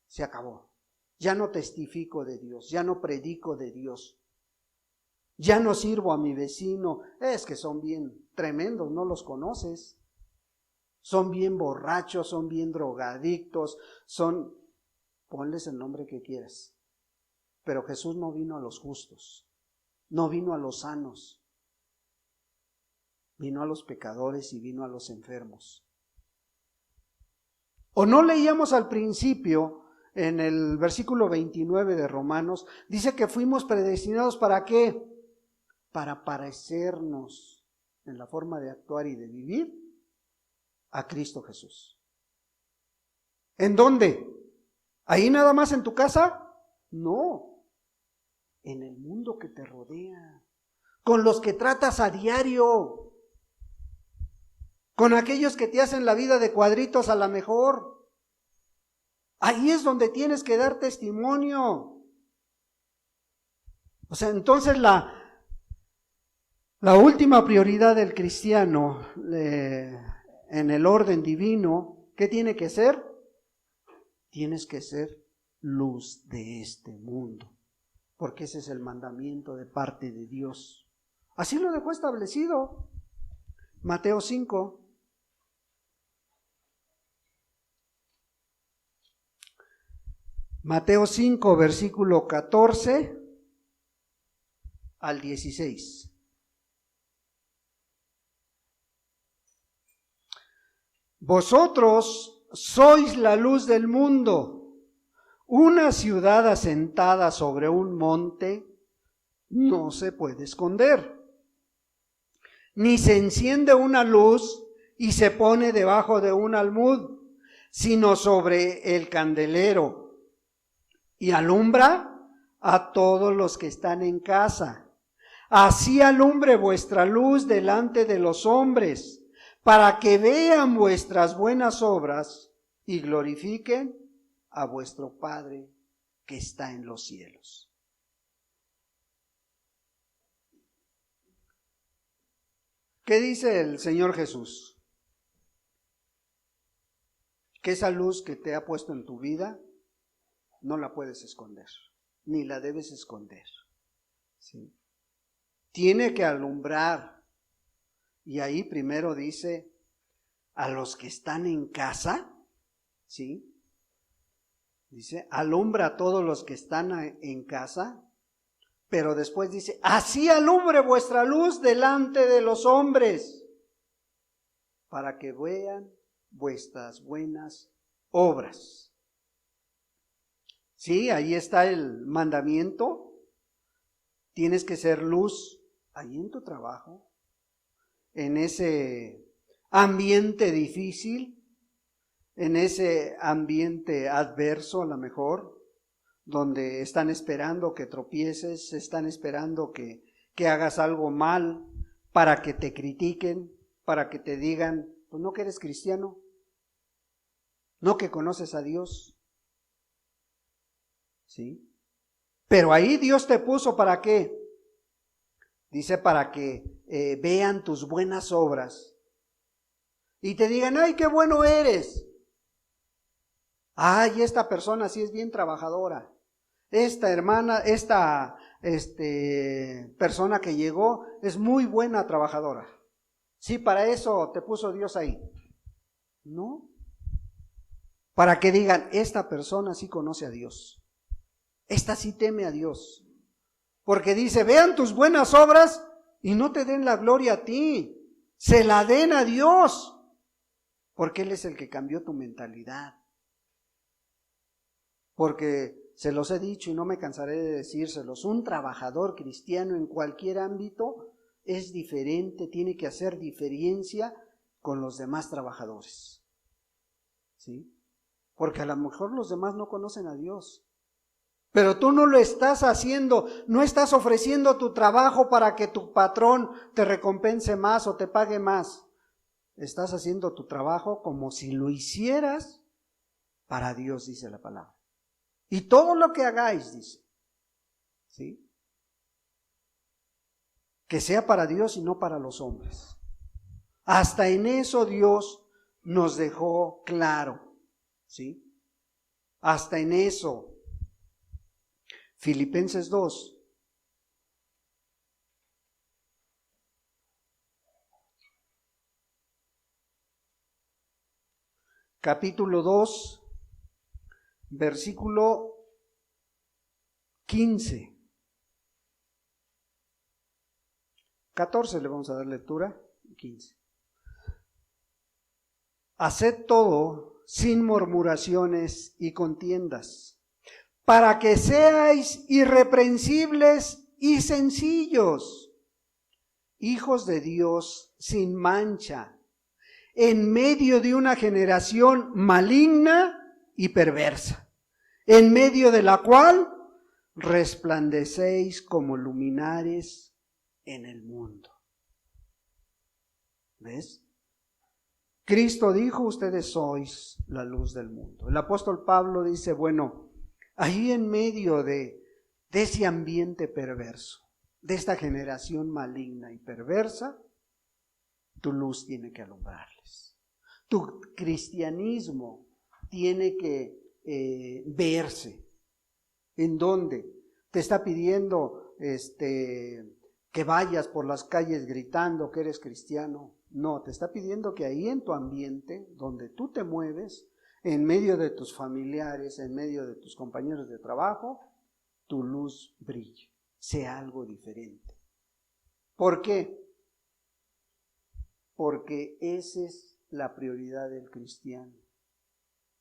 se acabó. Ya no testifico de Dios, ya no predico de Dios. Ya no sirvo a mi vecino. Es que son bien tremendos, no los conoces. Son bien borrachos, son bien drogadictos, ponles el nombre que quieras. Pero Jesús no vino a los justos, no vino a los sanos. Vino a los pecadores y vino a los enfermos. ¿O no leíamos al principio, en el versículo 29 de Romanos, dice que fuimos predestinados ¿para qué? Para parecernos en la forma de actuar y de vivir a Cristo Jesús. ¿En dónde? ¿Ahí nada más en tu casa? No, en el mundo que te rodea, con los que tratas a diario, con aquellos que te hacen la vida de cuadritos a la mejor. Ahí es donde tienes que dar testimonio. O sea, entonces la última prioridad del cristiano en el orden divino, ¿qué tiene que ser? Tienes que ser luz de este mundo, porque ese es el mandamiento de parte de Dios. Así lo dejó establecido. Mateo 5. Mateo 5, versículo 14 al 16. Vosotros sois la luz del mundo. Una ciudad asentada sobre un monte no se puede esconder, ni se enciende una luz y se pone debajo de un almud, sino sobre el candelero, y alumbra a todos los que están en casa. Así alumbre vuestra luz delante de los hombres, para que vean vuestras buenas obras y glorifiquen a vuestro Padre que está en los cielos. ¿Qué dice el Señor Jesús? Que esa luz que te ha puesto en tu vida no la puedes esconder, ni la debes esconder. ¿Sí? Tiene que alumbrar. Y ahí primero dice, a los que están en casa, ¿sí? Dice, alumbra a todos los que están en casa, pero después dice, así alumbre vuestra luz delante de los hombres, para que vean vuestras buenas obras. Sí, ahí está el mandamiento. Tienes que ser luz ahí en tu trabajo, en ese ambiente difícil, en ese ambiente adverso a lo mejor, donde están esperando que tropieces, están esperando que hagas algo mal para que te critiquen, para que te digan, pues no que eres cristiano, no que conoces a Dios. ¿Sí? Pero ahí Dios te puso ¿para qué? Dice para que vean tus buenas obras y te digan, ay, qué bueno eres. Ay, esta persona sí es bien trabajadora. Esta hermana, esta persona que llegó es muy buena trabajadora. Sí, para eso te puso Dios ahí. ¿No? Para que digan, esta persona sí conoce a Dios. Esta sí teme a Dios. Porque dice, vean tus buenas obras y no te den la gloria a ti. Se la den a Dios. Porque Él es el que cambió tu mentalidad. Porque se los he dicho y no me cansaré de decírselos, un trabajador cristiano en cualquier ámbito es diferente, tiene que hacer diferencia con los demás trabajadores. ¿Sí? Porque a lo mejor los demás no conocen a Dios. Pero tú no lo estás haciendo, no estás ofreciendo tu trabajo para que tu patrón te recompense más o te pague más. Estás haciendo tu trabajo como si lo hicieras para Dios, dice la palabra. Y todo lo que hagáis, dice, ¿sí? Que sea para Dios y no para los hombres. Hasta en eso Dios nos dejó claro, ¿sí? Hasta en eso. Filipenses 2. Capítulo 2, versículo 15. 14 le vamos a dar lectura, 15. Haced todo sin murmuraciones y contiendas, para que seáis irreprensibles y sencillos, hijos de Dios sin mancha, en medio de una generación maligna y perversa, en medio de la cual resplandecéis como luminares en el mundo. ¿Ves? Cristo dijo, ustedes sois la luz del mundo. El apóstol Pablo dice, bueno, ahí en medio de ese ambiente perverso, de esta generación maligna y perversa, tu luz tiene que alumbrarles. Tu cristianismo tiene que verse. ¿En dónde? Te está pidiendo que vayas por las calles gritando que eres cristiano. No, te está pidiendo que ahí en tu ambiente, donde tú te mueves, en medio de tus familiares, en medio de tus compañeros de trabajo, tu luz brille, sea algo diferente. ¿Por qué? Porque esa es la prioridad del cristiano.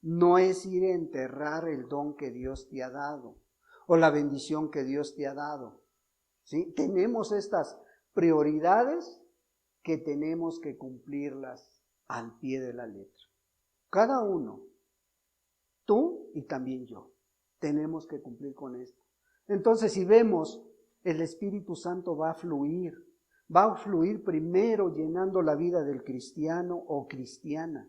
No es ir a enterrar el don que Dios te ha dado o la bendición que Dios te ha dado. ¿Sí? Tenemos estas prioridades que tenemos que cumplirlas al pie de la letra. Cada uno, tú y también yo, tenemos que cumplir con esto. Entonces, si vemos, el Espíritu Santo va a fluir primero llenando la vida del cristiano o cristiana,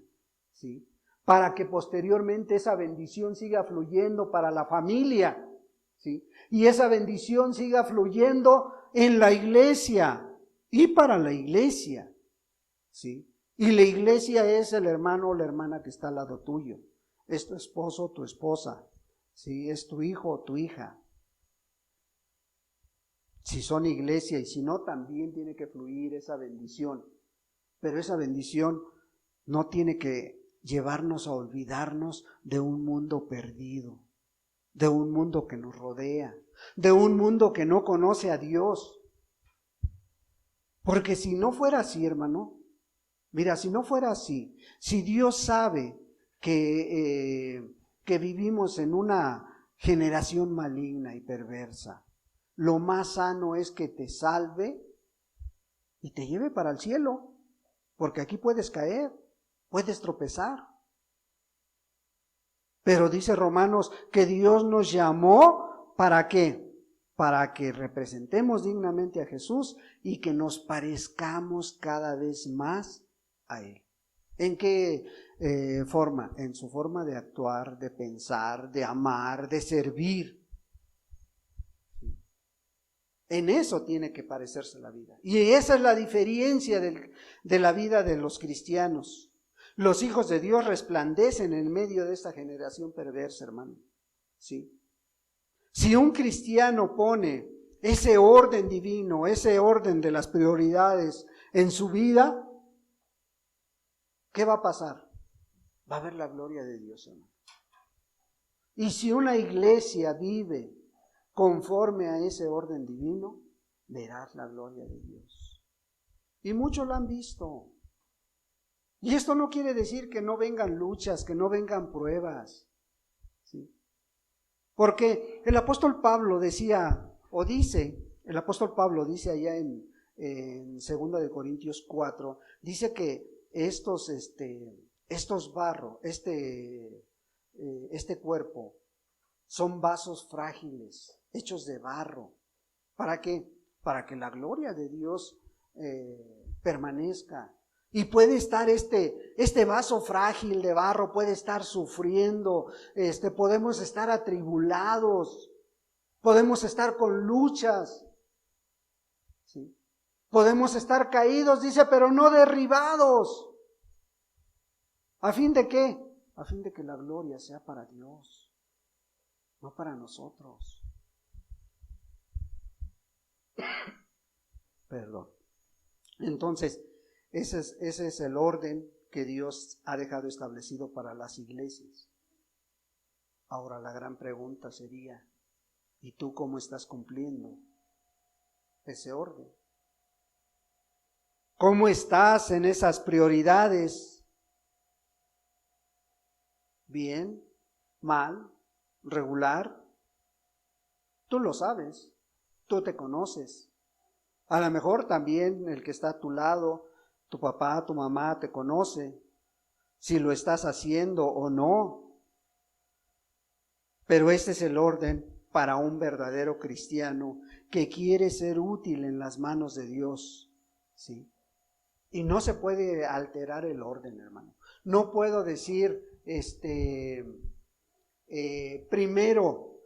¿sí? Para que posteriormente esa bendición siga fluyendo para la familia, ¿sí? Y esa bendición siga fluyendo en la iglesia y para la iglesia, ¿sí? Y la iglesia es el hermano o la hermana que está al lado tuyo, es tu esposo o tu esposa, ¿sí? Es tu hijo o tu hija. Si son iglesia y si no, también tiene que fluir esa bendición. Pero esa bendición no tiene que llevarnos a olvidarnos de un mundo perdido, de un mundo que nos rodea, de un mundo que no conoce a Dios. Porque si no fuera así, hermano, mira, si no fuera así, si Dios sabe que vivimos en una generación maligna y perversa, lo más sano es que te salve y te lleve para el cielo, porque aquí puedes caer, puedes tropezar. Pero dice Romanos que Dios nos llamó, ¿para qué? Para que representemos dignamente a Jesús y que nos parezcamos cada vez más a Él. ¿En qué forma? En su forma de actuar, de pensar, de amar, de servir. En eso tiene que parecerse la vida. Y esa es la diferencia de la vida de los cristianos. Los hijos de Dios resplandecen en medio de esta generación perversa, hermano. ¿Sí? Si un cristiano pone ese orden divino, ese orden de las prioridades en su vida, ¿qué va a pasar? Va a ver la gloria de Dios, hermano. Y si una iglesia vive conforme a ese orden divino, verás la gloria de Dios. Y muchos lo han visto. Y esto no quiere decir que no vengan luchas, que no vengan pruebas, ¿sí? Porque el apóstol Pablo decía, o dice, el apóstol Pablo dice allá en 2 de Corintios 4, dice que estos barros, este cuerpo, son vasos frágiles, hechos de barro. ¿Para qué? Para que la gloria de Dios permanezca. Y puede estar este vaso frágil de barro, puede estar sufriendo, podemos estar atribulados, podemos estar con luchas, ¿sí? Podemos estar caídos, dice, pero no derribados. ¿A fin de qué? A fin de que la gloria sea para Dios, no para nosotros. Perdón. Entonces, ese es el orden que Dios ha dejado establecido para las iglesias. Ahora la gran pregunta sería, ¿y tú cómo estás cumpliendo ese orden? ¿Cómo estás en esas prioridades? ¿Bien? ¿Mal? ¿Regular? Tú lo sabes, tú te conoces. A lo mejor también el que está a tu lado, tu papá, tu mamá, te conoce, si lo estás haciendo o no. Pero este es el orden para un verdadero cristiano que quiere ser útil en las manos de Dios, ¿sí? Y no se puede alterar el orden, hermano. No puedo decir, primero,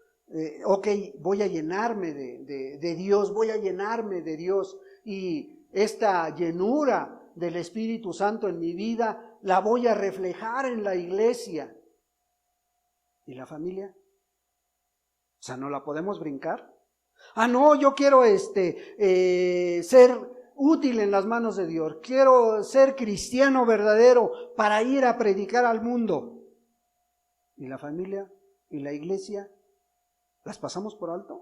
ok, voy a llenarme de Dios, voy a llenarme de Dios, y esta llenura del Espíritu Santo en mi vida la voy a reflejar en la iglesia. ¿Y la familia? O sea, ¿no la podemos brincar? Ah, no, yo quiero ser útil en las manos de Dios, quiero ser cristiano verdadero para ir a predicar al mundo. y la familia y la iglesia, ¿las pasamos por alto?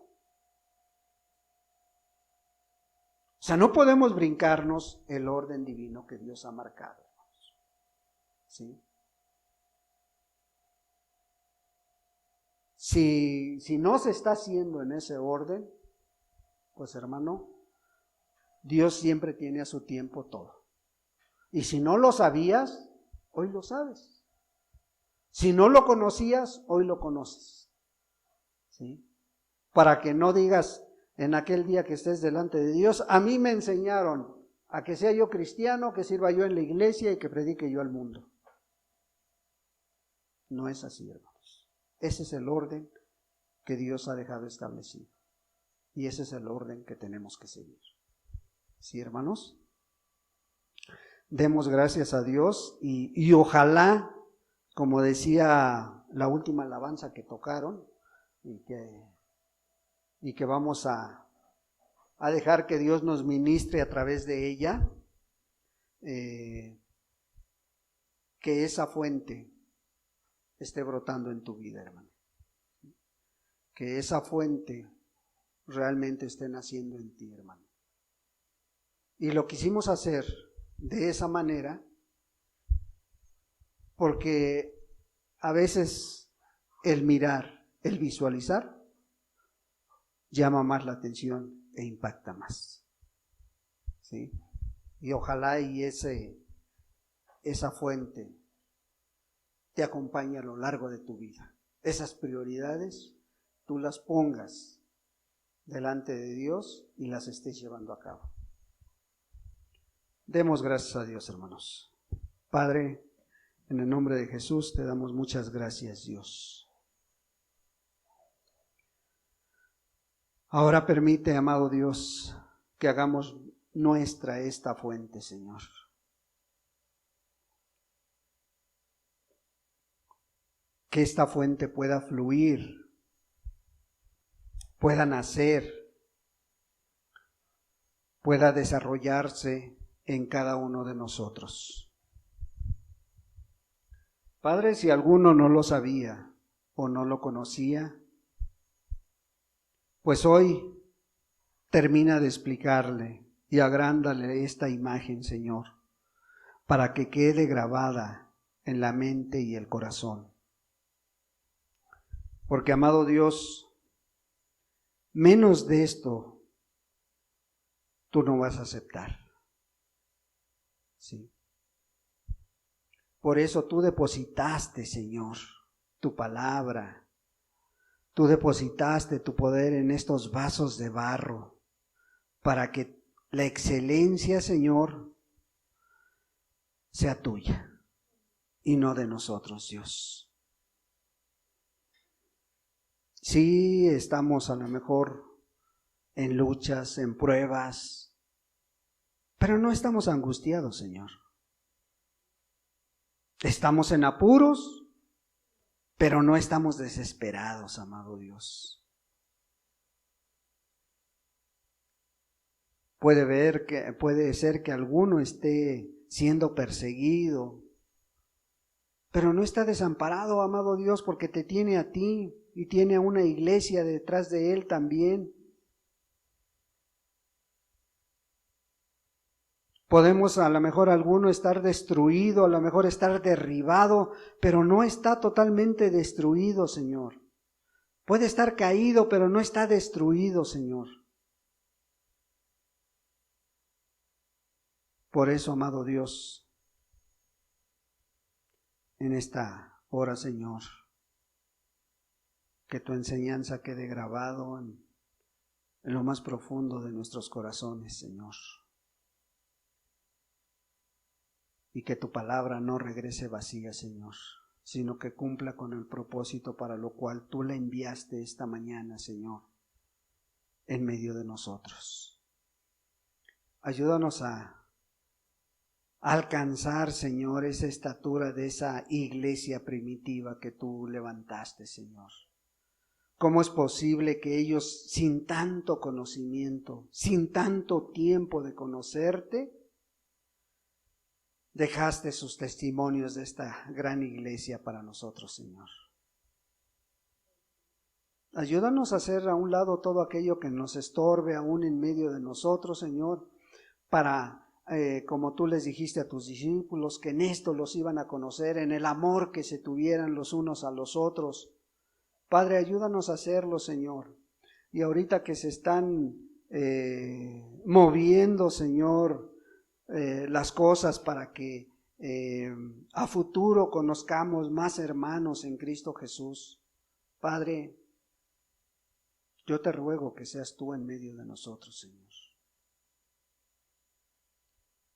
O sea, no podemos brincarnos el orden divino que Dios ha marcado. ¿Sí? Si no se está haciendo en ese orden, pues hermano, Dios siempre tiene a su tiempo todo. Y si no lo sabías, hoy lo sabes. Si no lo conocías, hoy lo conoces. ¿Sí? Para que no digas en aquel día que estés delante de Dios, a mí me enseñaron a que sea yo cristiano, que sirva yo en la iglesia y que predique yo al mundo. No es así, hermanos. Ese es el orden que Dios ha dejado establecido. Y ese es el orden que tenemos que seguir. ¿Sí, hermanos? Demos gracias a Dios y ojalá, como decía la última alabanza que tocaron, y que vamos a dejar que Dios nos ministre a través de ella, que esa fuente esté brotando en tu vida, hermano. Que esa fuente realmente esté naciendo en ti, hermano. Y lo quisimos hacer de esa manera porque a veces el mirar, el visualizar, llama más la atención e impacta más. ¿Sí? Y ojalá y esa fuente te acompañe a lo largo de tu vida. Esas prioridades tú las pongas delante de Dios y las estés llevando a cabo. Demos gracias a Dios, hermanos. Padre, en el nombre de Jesús te damos muchas gracias, Dios. Ahora permite, amado Dios, que hagamos nuestra esta fuente, Señor. Que esta fuente pueda fluir, pueda nacer, pueda desarrollarse en cada uno de nosotros. Padre, si alguno no lo sabía o no lo conocía, pues hoy termina de explicarle y agrándale esta imagen, Señor, para que quede grabada en la mente y el corazón. Porque, amado Dios, menos de esto tú no vas a aceptar. Sí. Por eso tú depositaste, Señor, tu palabra. Tú depositaste tu poder en estos vasos de barro para que la excelencia, Señor, sea tuya y no de nosotros, Dios. Sí, estamos a lo mejor en luchas, en pruebas, pero no estamos angustiados, Señor. Estamos en apuros, pero no estamos desesperados, amado Dios. Puede ser que alguno esté siendo perseguido, pero no está desamparado, amado Dios, porque te tiene a ti y tiene a una iglesia detrás de él también. Podemos a lo mejor alguno estar destruido, a lo mejor estar derribado, pero no está totalmente destruido, Señor. Puede estar caído, pero no está destruido, Señor. Por eso, amado Dios, en esta hora, Señor, que tu enseñanza quede grabado en lo más profundo de nuestros corazones, Señor. Y que tu palabra no regrese vacía, Señor, sino que cumpla con el propósito para lo cual tú la enviaste esta mañana, Señor, en medio de nosotros. Ayúdanos a alcanzar, Señor, esa estatura de esa iglesia primitiva que tú levantaste, Señor. ¿Cómo es posible que ellos, sin tanto conocimiento, sin tanto tiempo de conocerte, dejaste sus testimonios de esta gran iglesia para nosotros, Señor? Ayúdanos a hacer a un lado todo aquello que nos estorbe aún en medio de nosotros, Señor, para, como tú les dijiste a tus discípulos, que en esto los iban a conocer, en el amor que se tuvieran los unos a los otros. Padre, ayúdanos a hacerlo, Señor. Y ahorita que se están moviendo, Señor, las cosas para que a futuro conozcamos más hermanos en Cristo Jesús. Padre, yo te ruego que seas tú en medio de nosotros, Señor.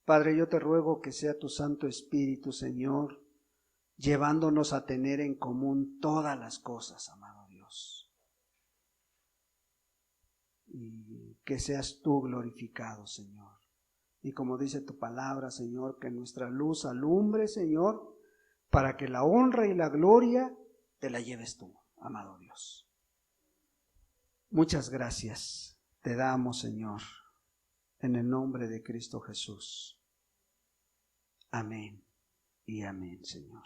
Padre, yo te ruego que sea tu Santo Espíritu, Señor, llevándonos a tener en común todas las cosas, amado Dios. Y que seas tú glorificado, Señor. Y como dice tu palabra, Señor, que nuestra luz alumbre, Señor, para que la honra y la gloria te la lleves tú, amado Dios. Muchas gracias te damos, Señor, en el nombre de Cristo Jesús. Amén y amén, Señor.